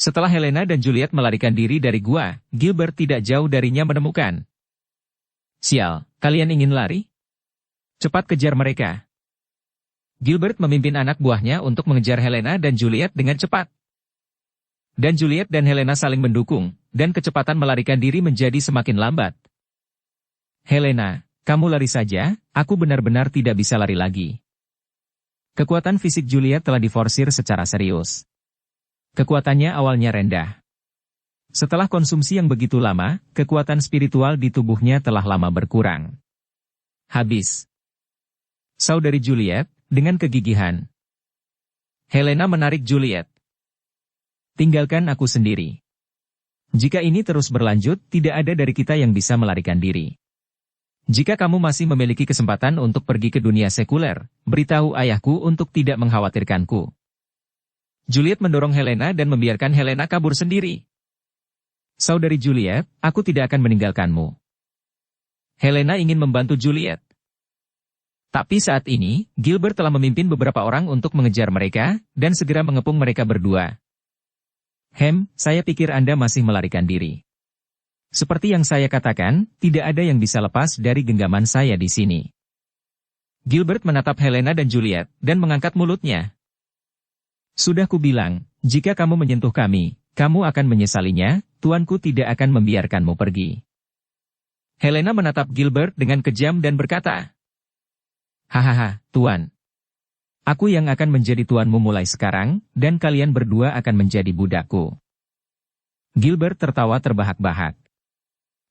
Setelah Helena dan Juliet melarikan diri dari gua, Gilbert tidak jauh darinya menemukan. Sial, kalian ingin lari? Cepat kejar mereka. Gilbert memimpin anak buahnya untuk mengejar Helena dan Juliet dengan cepat. Dan Juliet dan Helena saling mendukung, dan kecepatan melarikan diri menjadi semakin lambat. Helena, kamu lari saja, aku benar-benar tidak bisa lari lagi. Kekuatan fisik Juliet telah diforsir secara serius. Kekuatannya awalnya rendah. Setelah konsumsi yang begitu lama, kekuatan spiritual di tubuhnya telah lama berkurang. Habis. Saudari Juliet, dengan kegigihan. Helena menarik Juliet. Tinggalkan aku sendiri. Jika ini terus berlanjut, tidak ada dari kita yang bisa melarikan diri. Jika kamu masih memiliki kesempatan untuk pergi ke dunia sekuler, beritahu ayahku untuk tidak mengkhawatirkanku. Juliet mendorong Helena dan membiarkan Helena kabur sendiri. Saudari Juliet, aku tidak akan meninggalkanmu. Helena ingin membantu Juliet. Tapi saat ini, Gilbert telah memimpin beberapa orang untuk mengejar mereka, dan segera mengepung mereka berdua. Saya pikir Anda masih melarikan diri. Seperti yang saya katakan, tidak ada yang bisa lepas dari genggaman saya di sini. Gilbert menatap Helena dan Juliet, dan mengangkat mulutnya. Sudah kubilang, jika kamu menyentuh kami, kamu akan menyesalinya, tuanku tidak akan membiarkanmu pergi. Helena menatap Gilbert dengan kejam dan berkata, hahaha, tuan. Aku yang akan menjadi tuanmu mulai sekarang, dan kalian berdua akan menjadi budakku. Gilbert tertawa terbahak-bahak.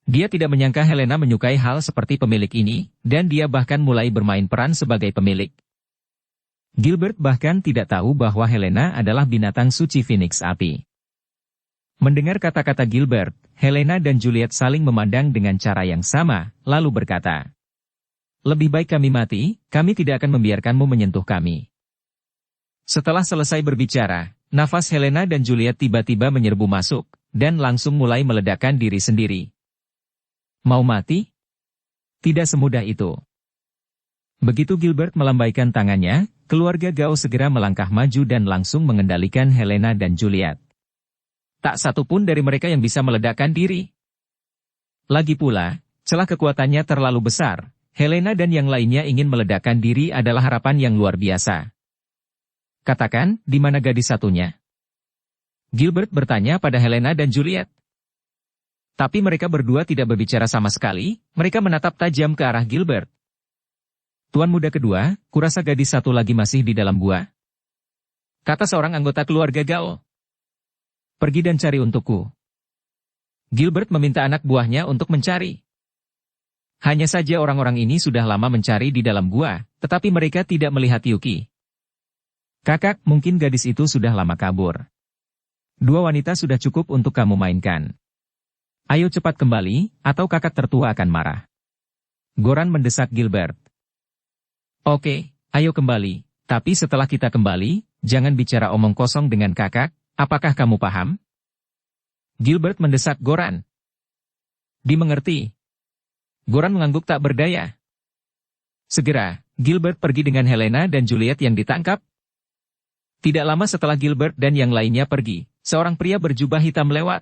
Dia tidak menyangka Helena menyukai hal seperti pemilik ini, dan dia bahkan mulai bermain peran sebagai pemilik. Gilbert bahkan tidak tahu bahwa Helena adalah binatang suci Phoenix Api. Mendengar kata-kata Gilbert, Helena dan Juliet saling memandang dengan cara yang sama, lalu berkata, lebih baik kami mati, kami tidak akan membiarkanmu menyentuh kami. Setelah selesai berbicara, nafas Helena dan Juliet tiba-tiba menyerbu masuk, dan langsung mulai meledakkan diri sendiri. Mau mati? Tidak semudah itu. Begitu Gilbert melambaikan tangannya, keluarga Gao segera melangkah maju dan langsung mengendalikan Helena dan Juliet. Tak satu pun dari mereka yang bisa meledakkan diri. Lagi pula, celah kekuatannya terlalu besar, Helena dan yang lainnya ingin meledakkan diri adalah harapan yang luar biasa. Katakan, di mana gadis satunya? Gilbert bertanya pada Helena dan Juliet. Tapi mereka berdua tidak berbicara sama sekali, mereka menatap tajam ke arah Gilbert. Tuan muda kedua, kurasa gadis satu lagi masih di dalam gua. Kata seorang anggota keluarga Gao. Pergi dan cari untukku. Gilbert meminta anak buahnya untuk mencari. Hanya saja orang-orang ini sudah lama mencari di dalam gua, tetapi mereka tidak melihat Yuki. Kakak, mungkin gadis itu sudah lama kabur. Dua wanita sudah cukup untuk kamu mainkan. Ayo cepat kembali, atau kakak tertua akan marah. Goran mendesak Gilbert. Oke, ayo kembali, tapi setelah kita kembali, jangan bicara omong kosong dengan kakak, apakah kamu paham? Gilbert mendesak Goran. Dimengerti. Goran mengangguk tak berdaya. Segera, Gilbert pergi dengan Helena dan Juliet yang ditangkap. Tidak lama setelah Gilbert dan yang lainnya pergi, seorang pria berjubah hitam lewat.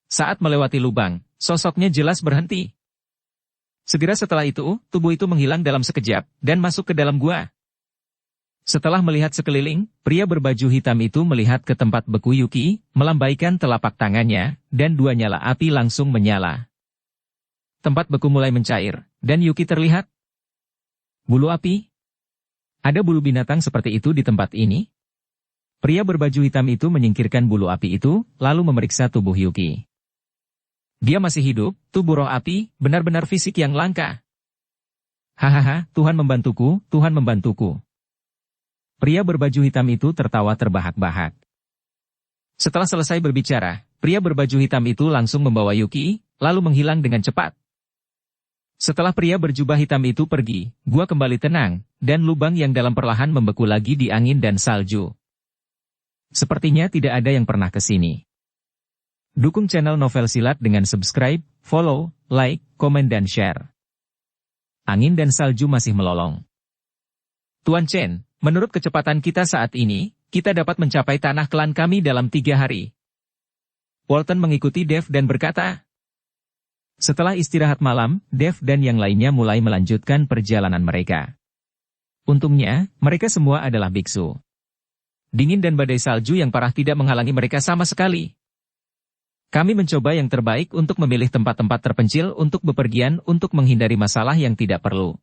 Saat melewati lubang, sosoknya jelas berhenti. Segera setelah itu, tubuh itu menghilang dalam sekejap, dan masuk ke dalam gua. Setelah melihat sekeliling, pria berbaju hitam itu melihat ke tempat beku Yuki, melambaikan telapak tangannya, dan dua nyala api langsung menyala. Tempat beku mulai mencair, dan Yuki terlihat. Bulu api? Ada bulu binatang seperti itu di tempat ini? Pria berbaju hitam itu menyingkirkan bulu api itu, lalu memeriksa tubuh Yuki. Dia masih hidup, tubuh roh api, benar-benar fisik yang langka. Hahaha, Tuhan membantuku, Tuhan membantuku. Pria berbaju hitam itu tertawa terbahak-bahak. Setelah selesai berbicara, pria berbaju hitam itu langsung membawa Yuki, lalu menghilang dengan cepat. Setelah pria berjubah hitam itu pergi, gua kembali tenang, dan lubang yang dalam perlahan membeku lagi di angin dan salju. Sepertinya tidak ada yang pernah ke sini. Dukung channel Novel Silat dengan subscribe, follow, like, komen dan share. Angin dan salju masih melolong. Tuan Chen, menurut kecepatan kita saat ini, kita dapat mencapai tanah klan kami dalam 3 hari. Walton mengikuti Dev dan berkata. Setelah istirahat malam, Dev dan yang lainnya mulai melanjutkan perjalanan mereka. Untungnya, mereka semua adalah biksu. Dingin dan badai salju yang parah tidak menghalangi mereka sama sekali. Kami mencoba yang terbaik untuk memilih tempat-tempat terpencil untuk bepergian untuk menghindari masalah yang tidak perlu.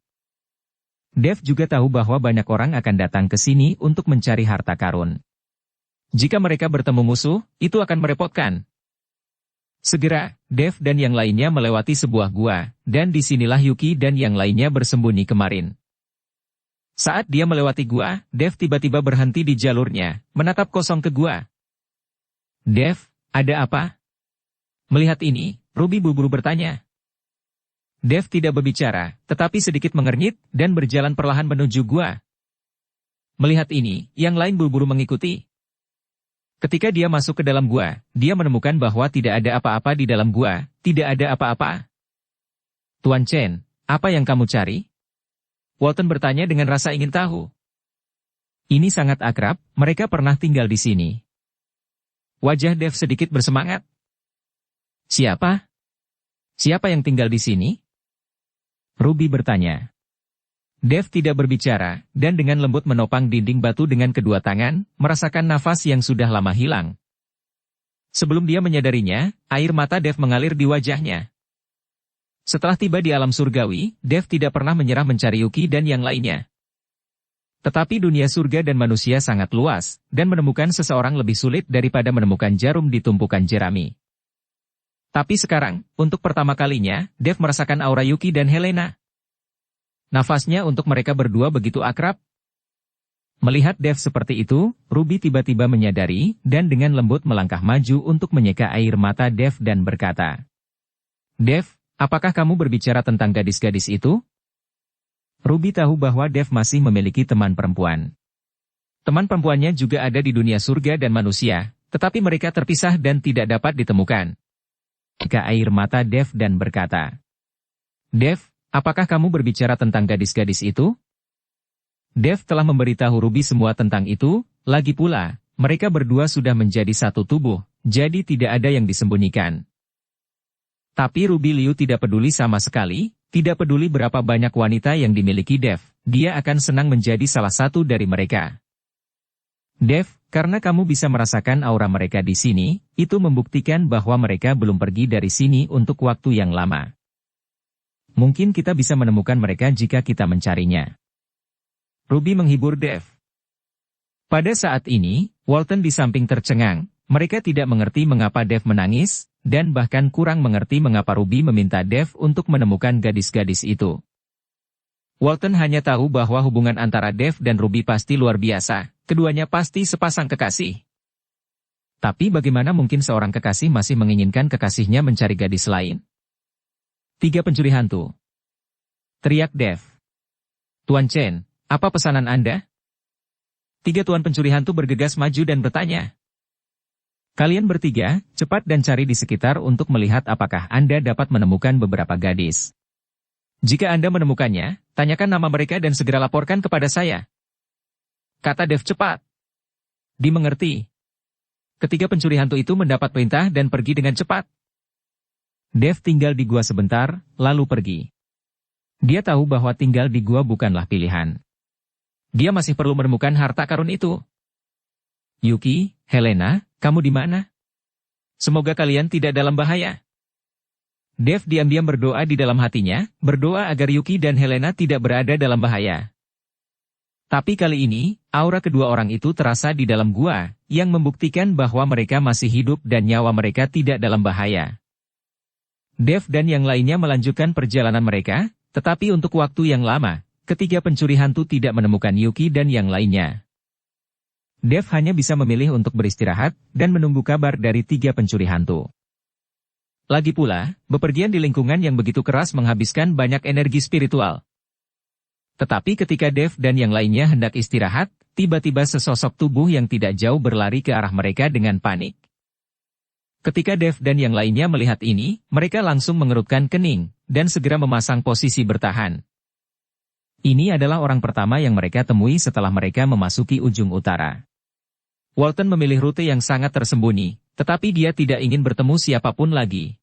Dev juga tahu bahwa banyak orang akan datang ke sini untuk mencari harta karun. Jika mereka bertemu musuh, itu akan merepotkan. Segera, Dev dan yang lainnya melewati sebuah gua, dan disinilah Yuki dan yang lainnya bersembunyi kemarin. Saat dia melewati gua, Dev tiba-tiba berhenti di jalurnya, menatap kosong ke gua. Dev, ada apa? Melihat ini, Ruby buru-buru bertanya. Dev tidak berbicara, tetapi sedikit mengernyit dan berjalan perlahan menuju gua. Melihat ini, yang lain buru-buru mengikuti. Ketika dia masuk ke dalam gua, dia menemukan bahwa tidak ada apa-apa di dalam gua, tidak ada apa-apa. Tuan Chen, apa yang kamu cari? Walton bertanya dengan rasa ingin tahu. Ini sangat akrab, mereka pernah tinggal di sini. Wajah Dev sedikit bersemangat. Siapa? Siapa yang tinggal di sini? Ruby bertanya. Dev tidak berbicara, dan dengan lembut menopang dinding batu dengan kedua tangan, merasakan nafas yang sudah lama hilang. Sebelum dia menyadarinya, air mata Dev mengalir di wajahnya. Setelah tiba di alam surgawi, Dev tidak pernah menyerah mencari Yuki dan yang lainnya. Tetapi dunia surga dan manusia sangat luas, dan menemukan seseorang lebih sulit daripada menemukan jarum di tumpukan jerami. Tapi sekarang, untuk pertama kalinya, Dev merasakan aura Yuki dan Helena. Nafasnya untuk mereka berdua begitu akrab. Melihat Dev seperti itu, Ruby tiba-tiba menyadari, dan dengan lembut melangkah maju untuk menyeka air mata Dev dan berkata, Dev, apakah kamu berbicara tentang gadis-gadis itu? Ruby tahu bahwa Dev masih memiliki teman perempuan. Teman perempuannya juga ada di dunia surga dan manusia, tetapi mereka terpisah dan tidak dapat ditemukan. Ke air mata Dev dan berkata, Dev, apakah kamu berbicara tentang gadis-gadis itu? Dev telah memberitahu Ruby semua tentang itu, lagi pula, mereka berdua sudah menjadi satu tubuh, jadi tidak ada yang disembunyikan. Tapi Ruby Liu tidak peduli sama sekali, tidak peduli berapa banyak wanita yang dimiliki Dev, dia akan senang menjadi salah satu dari mereka. Dev, karena kamu bisa merasakan aura mereka di sini, itu membuktikan bahwa mereka belum pergi dari sini untuk waktu yang lama. Mungkin kita bisa menemukan mereka jika kita mencarinya. Ruby menghibur Dev. Pada saat ini, Walton di samping tercengang, mereka tidak mengerti mengapa Dev menangis, dan bahkan kurang mengerti mengapa Ruby meminta Dev untuk menemukan gadis-gadis itu. Walton hanya tahu bahwa hubungan antara Dev dan Ruby pasti luar biasa, keduanya pasti sepasang kekasih. Tapi bagaimana mungkin seorang kekasih masih menginginkan kekasihnya mencari gadis lain? 3 pencuri hantu. Teriak Dev. Tuan Chen, apa pesanan Anda? 3 tuan pencuri hantu bergegas maju dan bertanya. Kalian bertiga, cepat dan cari di sekitar untuk melihat apakah Anda dapat menemukan beberapa gadis. Jika Anda menemukannya, tanyakan nama mereka dan segera laporkan kepada saya. Kata Dev cepat. Dimengerti. Ketiga pencuri hantu itu mendapat perintah dan pergi dengan cepat. Dev tinggal di gua sebentar, lalu pergi. Dia tahu bahwa tinggal di gua bukanlah pilihan. Dia masih perlu menemukan harta karun itu. Yuki, Helena, kamu di mana? Semoga kalian tidak dalam bahaya. Dev diam-diam berdoa di dalam hatinya, berdoa agar Yuki dan Helena tidak berada dalam bahaya. Tapi kali ini, aura kedua orang itu terasa di dalam gua, yang membuktikan bahwa mereka masih hidup dan nyawa mereka tidak dalam bahaya. Dev dan yang lainnya melanjutkan perjalanan mereka, tetapi untuk waktu yang lama, ketiga pencuri hantu tidak menemukan Yuki dan yang lainnya. Dev hanya bisa memilih untuk beristirahat dan menunggu kabar dari 3 pencuri hantu. Lagi pula, bepergian di lingkungan yang begitu keras menghabiskan banyak energi spiritual. Tetapi ketika Dev dan yang lainnya hendak istirahat, tiba-tiba sesosok tubuh yang tidak jauh berlari ke arah mereka dengan panik. Ketika Dev dan yang lainnya melihat ini, mereka langsung mengerutkan kening, dan segera memasang posisi bertahan. Ini adalah orang pertama yang mereka temui setelah mereka memasuki ujung utara. Walton memilih rute yang sangat tersembunyi, tetapi dia tidak ingin bertemu siapapun lagi.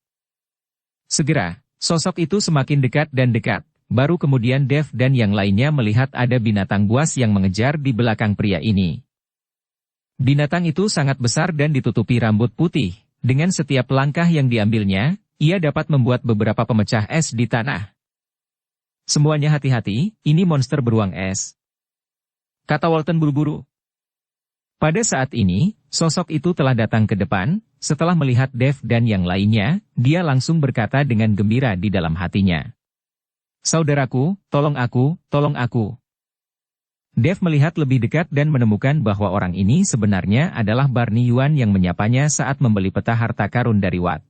Segera, sosok itu semakin dekat dan dekat, baru kemudian Dev dan yang lainnya melihat ada binatang buas yang mengejar di belakang pria ini. Binatang itu sangat besar dan ditutupi rambut putih. Dengan setiap langkah yang diambilnya, ia dapat membuat beberapa pemecah es di tanah. Semuanya hati-hati, ini monster beruang es. Kata Walton buru-buru. Pada saat ini, sosok itu telah datang ke depan, setelah melihat Dev dan yang lainnya, dia langsung berkata dengan gembira di dalam hatinya. Saudaraku, tolong aku, tolong aku. Dev melihat lebih dekat dan menemukan bahwa orang ini sebenarnya adalah Barney Yuan yang menyapanya saat membeli peta harta karun dari Watt.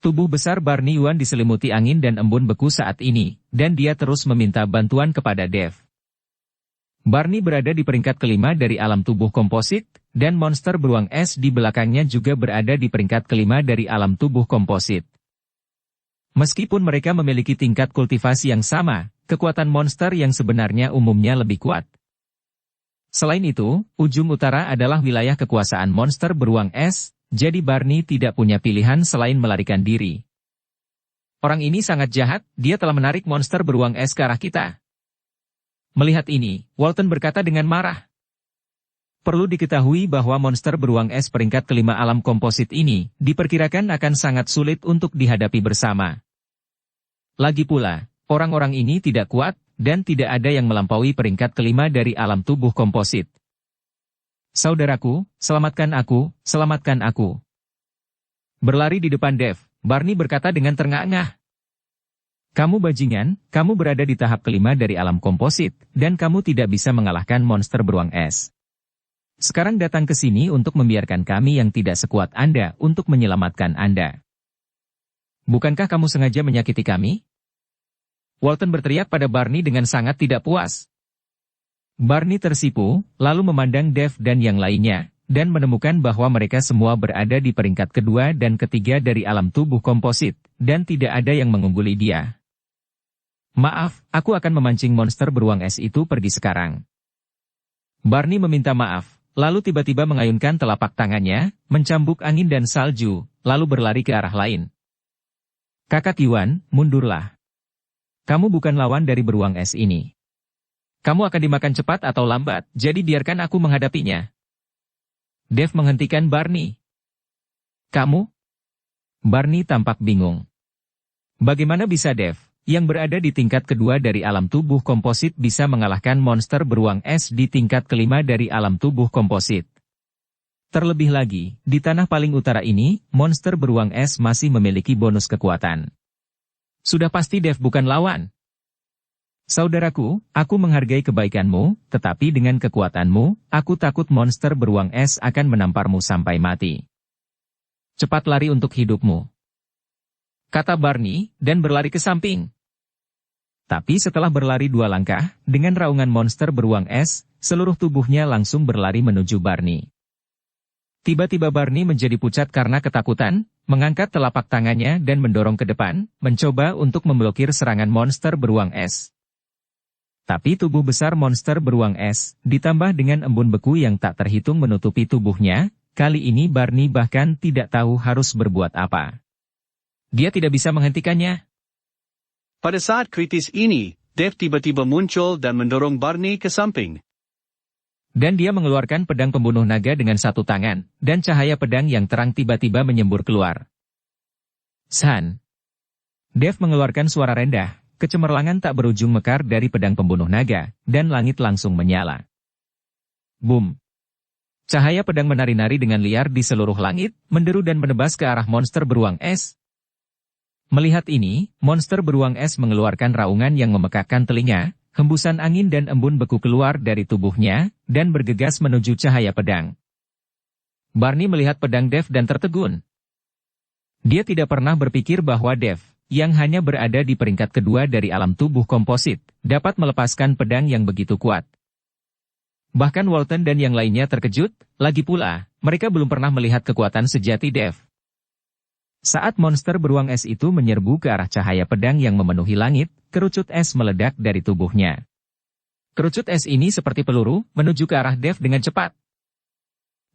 Tubuh besar Barney Yuan diselimuti angin dan embun beku saat ini, dan dia terus meminta bantuan kepada Dev. Barney berada di peringkat kelima dari alam tubuh komposit, dan monster beruang es di belakangnya juga berada di peringkat kelima dari alam tubuh komposit. Meskipun mereka memiliki tingkat kultivasi yang sama, kekuatan monster yang sebenarnya umumnya lebih kuat. Selain itu, ujung utara adalah wilayah kekuasaan monster beruang es, jadi Barney tidak punya pilihan selain melarikan diri. Orang ini sangat jahat, dia telah menarik monster beruang es ke arah kita. Melihat ini, Walton berkata dengan marah. Perlu diketahui bahwa monster beruang es peringkat kelima alam komposit ini, diperkirakan akan sangat sulit untuk dihadapi bersama. Lagi pula, orang-orang ini tidak kuat, dan tidak ada yang melampaui peringkat kelima dari alam tubuh komposit. Saudaraku, selamatkan aku, selamatkan aku. Berlari di depan Dev, Barney berkata dengan terengah-engah. Kamu bajingan, kamu berada di tahap kelima dari alam komposit, dan kamu tidak bisa mengalahkan monster beruang es. Sekarang datang ke sini untuk membiarkan kami yang tidak sekuat Anda untuk menyelamatkan Anda. Bukankah kamu sengaja menyakiti kami? Walton berteriak pada Barney dengan sangat tidak puas. Barney tersipu, lalu memandang Dev dan yang lainnya, dan menemukan bahwa mereka semua berada di peringkat kedua dan ketiga dari alam tubuh komposit, dan tidak ada yang mengungguli dia. Maaf, aku akan memancing monster beruang es itu pergi sekarang. Barney meminta maaf, lalu tiba-tiba mengayunkan telapak tangannya, mencambuk angin dan salju, lalu berlari ke arah lain. Kakak Yuan, mundurlah. Kamu bukan lawan dari beruang es ini. Kamu akan dimakan cepat atau lambat, jadi biarkan aku menghadapinya. Dev menghentikan Barney. Kamu? Barney tampak bingung. Bagaimana bisa Dev, yang berada di tingkat kedua dari alam tubuh komposit bisa mengalahkan monster beruang es di tingkat kelima dari alam tubuh komposit? Terlebih lagi, di tanah paling utara ini, monster beruang es masih memiliki bonus kekuatan. Sudah pasti Dev bukan lawan. Saudaraku, aku menghargai kebaikanmu, tetapi dengan kekuatanmu, aku takut monster beruang es akan menamparmu sampai mati. Cepat lari untuk hidupmu, kata Barney, dan berlari ke samping. Tapi setelah berlari 2 langkah, dengan raungan monster beruang es, seluruh tubuhnya langsung berlari menuju Barney. Tiba-tiba Barney menjadi pucat karena ketakutan, mengangkat telapak tangannya dan mendorong ke depan, mencoba untuk memblokir serangan monster beruang es. Tapi tubuh besar monster beruang es, ditambah dengan embun beku yang tak terhitung menutupi tubuhnya, kali ini Barney bahkan tidak tahu harus berbuat apa. Dia tidak bisa menghentikannya. Pada saat kritis ini, Dev tiba-tiba muncul dan mendorong Barney ke samping. Dan dia mengeluarkan pedang pembunuh naga dengan satu tangan, dan cahaya pedang yang terang tiba-tiba menyembur keluar. San. Dev mengeluarkan suara rendah, kecemerlangan tak berujung mekar dari pedang pembunuh naga, dan langit langsung menyala. Boom. Cahaya pedang menari-nari dengan liar di seluruh langit, menderu dan menebas ke arah monster beruang es. Melihat ini, monster beruang es mengeluarkan raungan yang memekakkan telinga, hembusan angin dan embun beku keluar dari tubuhnya, dan bergegas menuju cahaya pedang. Barney melihat pedang Dev dan tertegun. Dia tidak pernah berpikir bahwa Dev, yang hanya berada di peringkat kedua dari alam tubuh komposit, dapat melepaskan pedang yang begitu kuat. Bahkan Walton dan yang lainnya terkejut, lagi pula, mereka belum pernah melihat kekuatan sejati Dev. Saat monster beruang es itu menyerbu ke arah cahaya pedang yang memenuhi langit, kerucut es meledak dari tubuhnya. Kerucut es ini seperti peluru, menuju ke arah Dev dengan cepat.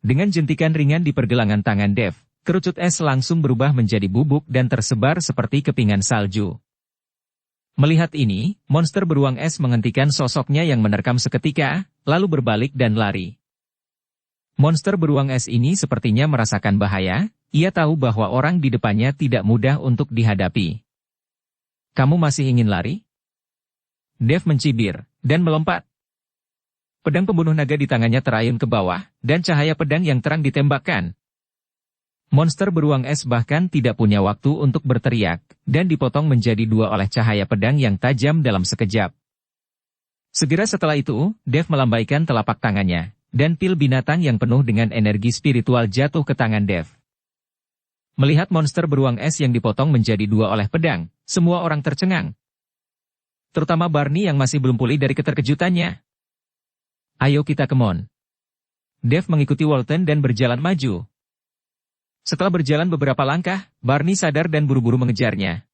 Dengan jentikan ringan di pergelangan tangan Dev, kerucut es langsung berubah menjadi bubuk dan tersebar seperti kepingan salju. Melihat ini, monster beruang es menghentikan sosoknya yang menerkam seketika, lalu berbalik dan lari. Monster beruang es ini sepertinya merasakan bahaya. Ia tahu bahwa orang di depannya tidak mudah untuk dihadapi. Kamu masih ingin lari? Dev mencibir, dan melompat. Pedang pembunuh naga di tangannya terayun ke bawah, dan cahaya pedang yang terang ditembakkan. Monster beruang es bahkan tidak punya waktu untuk berteriak, dan dipotong menjadi 2 oleh cahaya pedang yang tajam dalam sekejap. Segera setelah itu, Dev melambaikan telapak tangannya, dan pil binatang yang penuh dengan energi spiritual jatuh ke tangan Dev. Melihat monster beruang es yang dipotong menjadi dua oleh pedang, semua orang tercengang. Terutama Barney yang masih belum pulih dari keterkejutannya. Ayo kita kemon. Dev mengikuti Walton dan berjalan maju. Setelah berjalan beberapa langkah, Barney sadar dan buru-buru mengejarnya.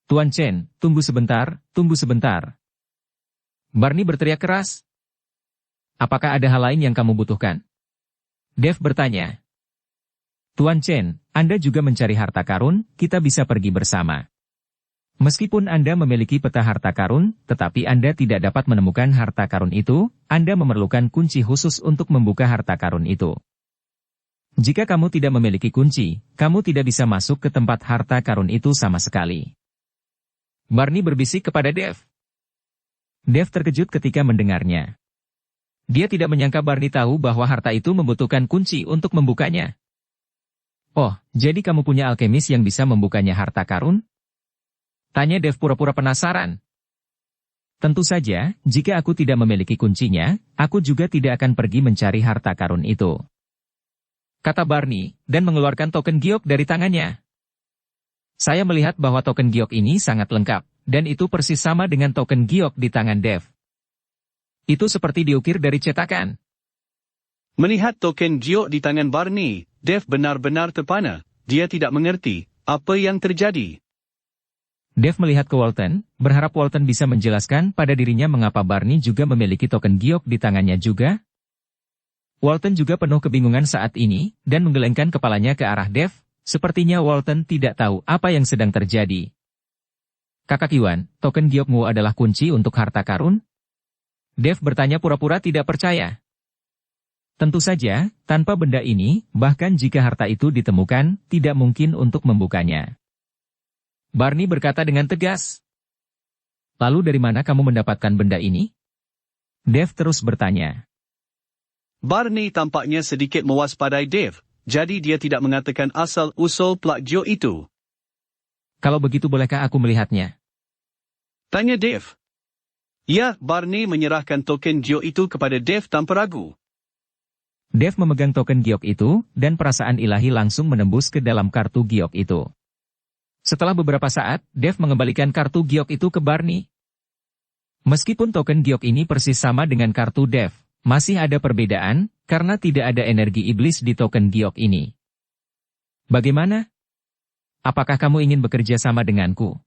Tuan Chen, tunggu sebentar, tunggu sebentar. Barney berteriak keras. Apakah ada hal lain yang kamu butuhkan? Dev bertanya. Tuan Chen, Anda juga mencari harta karun, kita bisa pergi bersama. Meskipun Anda memiliki peta harta karun, tetapi Anda tidak dapat menemukan harta karun itu, Anda memerlukan kunci khusus untuk membuka harta karun itu. Jika kamu tidak memiliki kunci, kamu tidak bisa masuk ke tempat harta karun itu sama sekali. Barney berbisik kepada Dev. Dev terkejut ketika mendengarnya. Dia tidak menyangka Barney tahu bahwa harta itu membutuhkan kunci untuk membukanya. Oh, jadi kamu punya alkemis yang bisa membukanya harta karun? Tanya Dev pura-pura penasaran. Tentu saja, jika aku tidak memiliki kuncinya, aku juga tidak akan pergi mencari harta karun itu. Kata Barney, dan mengeluarkan token giok dari tangannya. Saya melihat bahwa token giok ini sangat lengkap, dan itu persis sama dengan token giok di tangan Dev. Itu seperti diukir dari cetakan. Melihat token giok di tangan Barney, Dev benar-benar terpana. Dia tidak mengerti apa yang terjadi. Dev melihat ke Walton, berharap Walton bisa menjelaskan pada dirinya mengapa Barney juga memiliki token giok di tangannya juga. Walton juga penuh kebingungan saat ini, dan menggelengkan kepalanya ke arah Dev, sepertinya Walton tidak tahu apa yang sedang terjadi. Kakak Iwan, token giokmu adalah kunci untuk harta karun? Dev bertanya pura-pura tidak percaya. Tentu saja, tanpa benda ini, bahkan jika harta itu ditemukan, tidak mungkin untuk membukanya. Barney berkata dengan tegas. Lalu dari mana kamu mendapatkan benda ini? Dev terus bertanya. Barney tampaknya sedikit mewaspadai Dev, jadi dia tidak mengatakan asal-usul plak giok itu. Kalau begitu bolehkah aku melihatnya? Tanya Dev. Ya, Barney menyerahkan token giok itu kepada Dev tanpa ragu. Dev memegang token giok itu, dan perasaan ilahi langsung menembus ke dalam kartu giok itu. Setelah beberapa saat, Dev mengembalikan kartu giok itu ke Barney. Meskipun token giok ini persis sama dengan kartu Dev, masih ada perbedaan, karena tidak ada energi iblis di token giok ini. Bagaimana? Apakah kamu ingin bekerja sama denganku?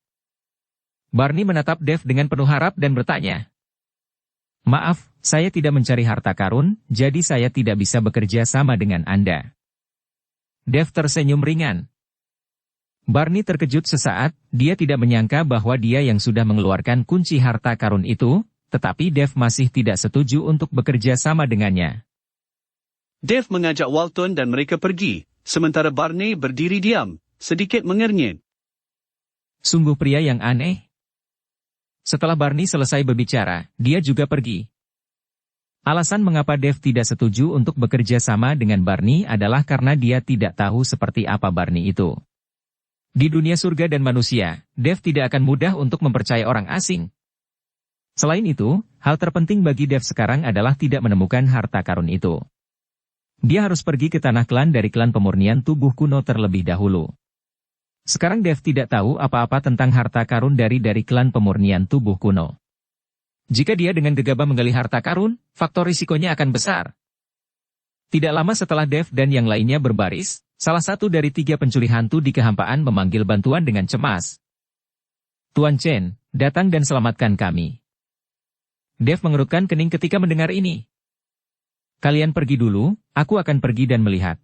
Barney menatap Dev dengan penuh harap dan bertanya. Maaf, saya tidak mencari harta karun, jadi saya tidak bisa bekerja sama dengan Anda. Dev tersenyum ringan. Barney terkejut sesaat, dia tidak menyangka bahwa dia yang sudah mengeluarkan kunci harta karun itu, tetapi Dev masih tidak setuju untuk bekerja sama dengannya. Dev mengajak Walton dan mereka pergi, sementara Barney berdiri diam, sedikit mengernyit. Sungguh pria yang aneh. Setelah Barney selesai berbicara, dia juga pergi. Alasan mengapa Dev tidak setuju untuk bekerja sama dengan Barney adalah karena dia tidak tahu seperti apa Barney itu. Di dunia surga dan manusia, Dev tidak akan mudah untuk mempercayai orang asing. Selain itu, hal terpenting bagi Dev sekarang adalah tidak menemukan harta karun itu. Dia harus pergi ke tanah klan dari klan pemurnian tubuh kuno terlebih dahulu. Sekarang Dev tidak tahu apa-apa tentang harta karun dari klan pemurnian tubuh kuno. Jika dia dengan gegabah menggali harta karun, faktor risikonya akan besar. Tidak lama setelah Dev dan yang lainnya berbaris, salah satu dari 3 pencuri hantu di kehampaan memanggil bantuan dengan cemas. Tuan Chen, datang dan selamatkan kami. Dev mengerutkan kening ketika mendengar ini. Kalian pergi dulu, aku akan pergi dan melihat.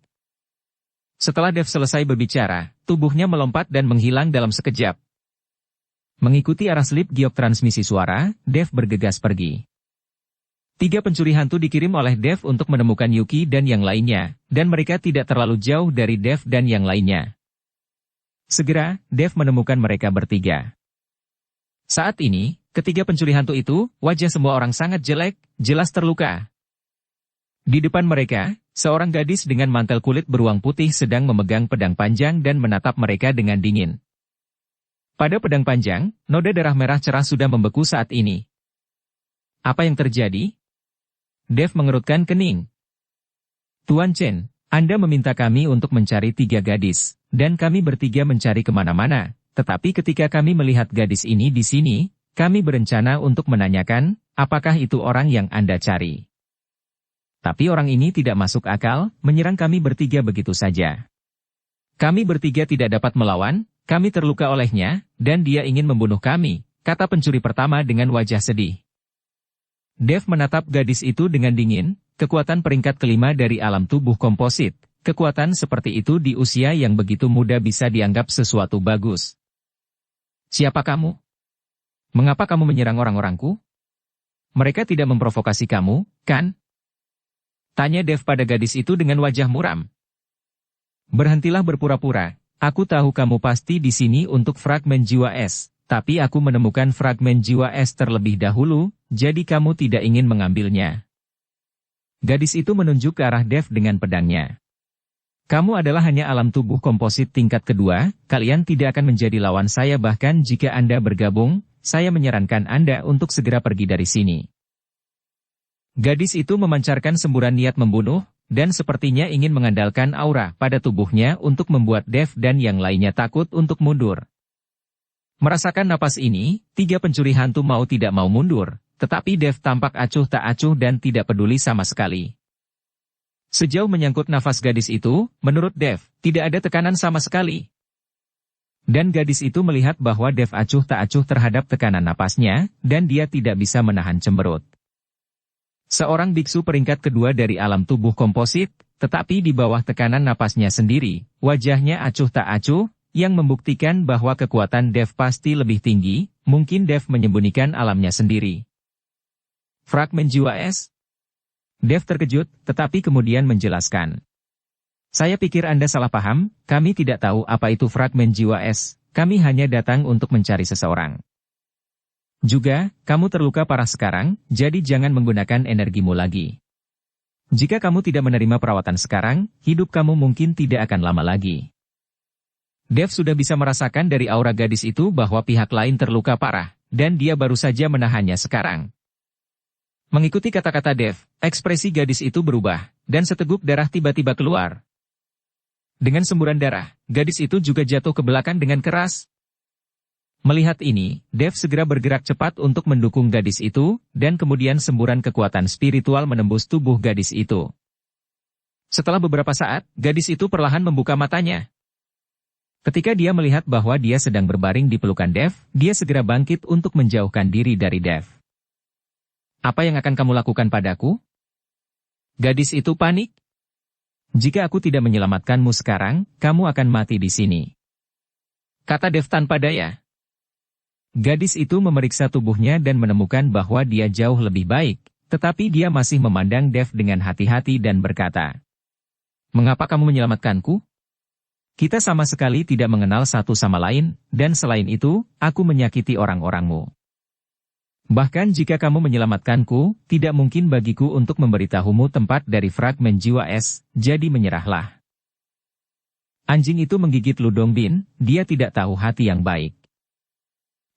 Setelah Dev selesai berbicara, tubuhnya melompat dan menghilang dalam sekejap. Mengikuti arah slip giok transmisi suara, Dev bergegas pergi. 3 pencuri hantu dikirim oleh Dev untuk menemukan Yuki dan yang lainnya, dan mereka tidak terlalu jauh dari Dev dan yang lainnya. Segera, Dev menemukan mereka bertiga. Saat ini, ketiga pencuri hantu itu, wajah semua orang sangat jelek, jelas terluka. Di depan mereka, seorang gadis dengan mantel kulit beruang putih sedang memegang pedang panjang dan menatap mereka dengan dingin. Pada pedang panjang, noda darah merah cerah sudah membeku saat ini. Apa yang terjadi? Dev mengerutkan kening. Tuan Chen, Anda meminta kami untuk mencari 3 gadis, dan kami bertiga mencari kemana-mana, tetapi ketika kami melihat gadis ini di sini, kami berencana untuk menanyakan, apakah itu orang yang Anda cari. Tapi orang ini tidak masuk akal, menyerang kami bertiga begitu saja. Kami bertiga tidak dapat melawan, kami terluka olehnya, dan dia ingin membunuh kami, kata pencuri pertama dengan wajah sedih. Dev menatap gadis itu dengan dingin, kekuatan peringkat kelima dari alam tubuh komposit. Kekuatan seperti itu di usia yang begitu muda bisa dianggap sesuatu bagus. Siapa kamu? Mengapa kamu menyerang orang-orangku? Mereka tidak memprovokasi kamu, kan? Tanya Dev pada gadis itu dengan wajah muram. Berhentilah berpura-pura, aku tahu kamu pasti di sini untuk fragmen jiwa es. Tapi aku menemukan fragmen jiwa es terlebih dahulu, jadi kamu tidak ingin mengambilnya. Gadis itu menunjuk ke arah Dev dengan pedangnya. Kamu adalah hanya alam tubuh komposit tingkat kedua, kalian tidak akan menjadi lawan saya bahkan jika Anda bergabung, saya menyarankan Anda untuk segera pergi dari sini. Gadis itu memancarkan semburan niat membunuh, dan sepertinya ingin mengandalkan aura pada tubuhnya untuk membuat Dev dan yang lainnya takut untuk mundur. Merasakan napas ini, 3 pencuri hantu mau tidak mau mundur, tetapi Dev tampak acuh tak acuh dan tidak peduli sama sekali. Sejauh menyangkut nafas gadis itu, menurut Dev, tidak ada tekanan sama sekali. Dan gadis itu melihat bahwa Dev acuh tak acuh terhadap tekanan napasnya, dan dia tidak bisa menahan cemberut. Seorang biksu peringkat kedua dari alam tubuh komposit, tetapi di bawah tekanan napasnya sendiri, wajahnya acuh tak acuh, yang membuktikan bahwa kekuatan Dev pasti lebih tinggi, mungkin Dev menyembunyikan alamnya sendiri. Fragmen jiwa es? Dev terkejut, tetapi kemudian menjelaskan. Saya pikir Anda salah paham, kami tidak tahu apa itu fragmen jiwa es, kami hanya datang untuk mencari seseorang. Juga, kamu terluka parah sekarang, jadi jangan menggunakan energimu lagi. Jika kamu tidak menerima perawatan sekarang, hidup kamu mungkin tidak akan lama lagi. Dev sudah bisa merasakan dari aura gadis itu bahwa pihak lain terluka parah, dan dia baru saja menahannya sekarang. Mengikuti kata-kata Dev, ekspresi gadis itu berubah, dan seteguk darah tiba-tiba keluar. Dengan semburan darah, gadis itu juga jatuh ke belakang dengan keras. Melihat ini, Dev segera bergerak cepat untuk mendukung gadis itu, dan kemudian semburan kekuatan spiritual menembus tubuh gadis itu. Setelah beberapa saat, gadis itu perlahan membuka matanya. Ketika dia melihat bahwa dia sedang berbaring di pelukan Dev, dia segera bangkit untuk menjauhkan diri dari Dev. Apa yang akan kamu lakukan padaku? Gadis itu panik. Jika aku tidak menyelamatkanmu sekarang, kamu akan mati di sini. Kata Dev tanpa daya. Gadis itu memeriksa tubuhnya dan menemukan bahwa dia jauh lebih baik, tetapi dia masih memandang Dev dengan hati-hati dan berkata, "Mengapa kamu menyelamatkanku? Kita sama sekali tidak mengenal satu sama lain, dan selain itu, aku menyakiti orang-orangmu. Bahkan jika kamu menyelamatkanku, tidak mungkin bagiku untuk memberitahumu tempat dari fragmen jiwa es, jadi menyerahlah." Anjing itu menggigit Ludong Bin, dia tidak tahu hati yang baik.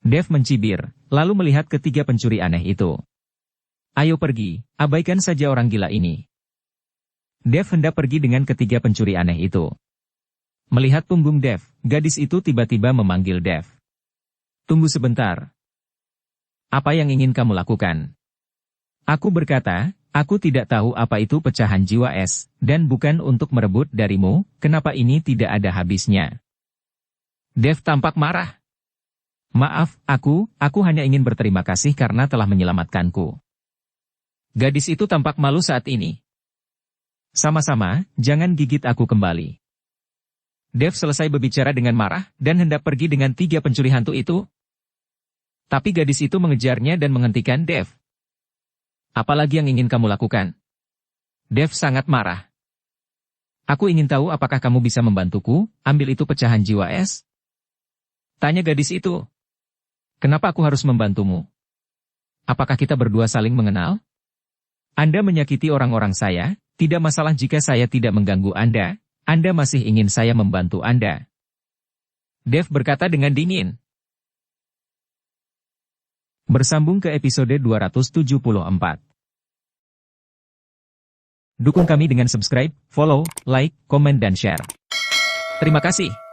Dev mencibir, lalu melihat ketiga pencuri aneh itu. "Ayo pergi, abaikan saja orang gila ini." Dev hendak pergi dengan ketiga pencuri aneh itu. Melihat punggung Dev, gadis itu tiba-tiba memanggil Dev. "Tunggu sebentar. Apa yang ingin kamu lakukan?" Aku berkata, "Aku tidak tahu apa itu pecahan jiwa es, dan bukan untuk merebut darimu, kenapa ini tidak ada habisnya?" Dev tampak marah. "Maaf, aku hanya ingin berterima kasih karena telah menyelamatkanku." Gadis itu tampak malu saat ini. "Sama-sama, jangan gigit aku kembali." Dev selesai berbicara dengan marah, dan hendak pergi dengan 3 pencuri hantu itu. Tapi gadis itu mengejarnya dan menghentikan Dev. "Apalagi yang ingin kamu lakukan?" Dev sangat marah. "Aku ingin tahu apakah kamu bisa membantuku, ambil itu pecahan jiwa es?" Tanya gadis itu. "Kenapa aku harus membantumu? Apakah kita berdua saling mengenal? Anda menyakiti orang-orang saya, tidak masalah jika saya tidak mengganggu Anda. Anda masih ingin saya membantu Anda?" Dev berkata dengan dingin. Bersambung ke episode 274. Dukung kami dengan subscribe, follow, like, komen dan share. Terima kasih.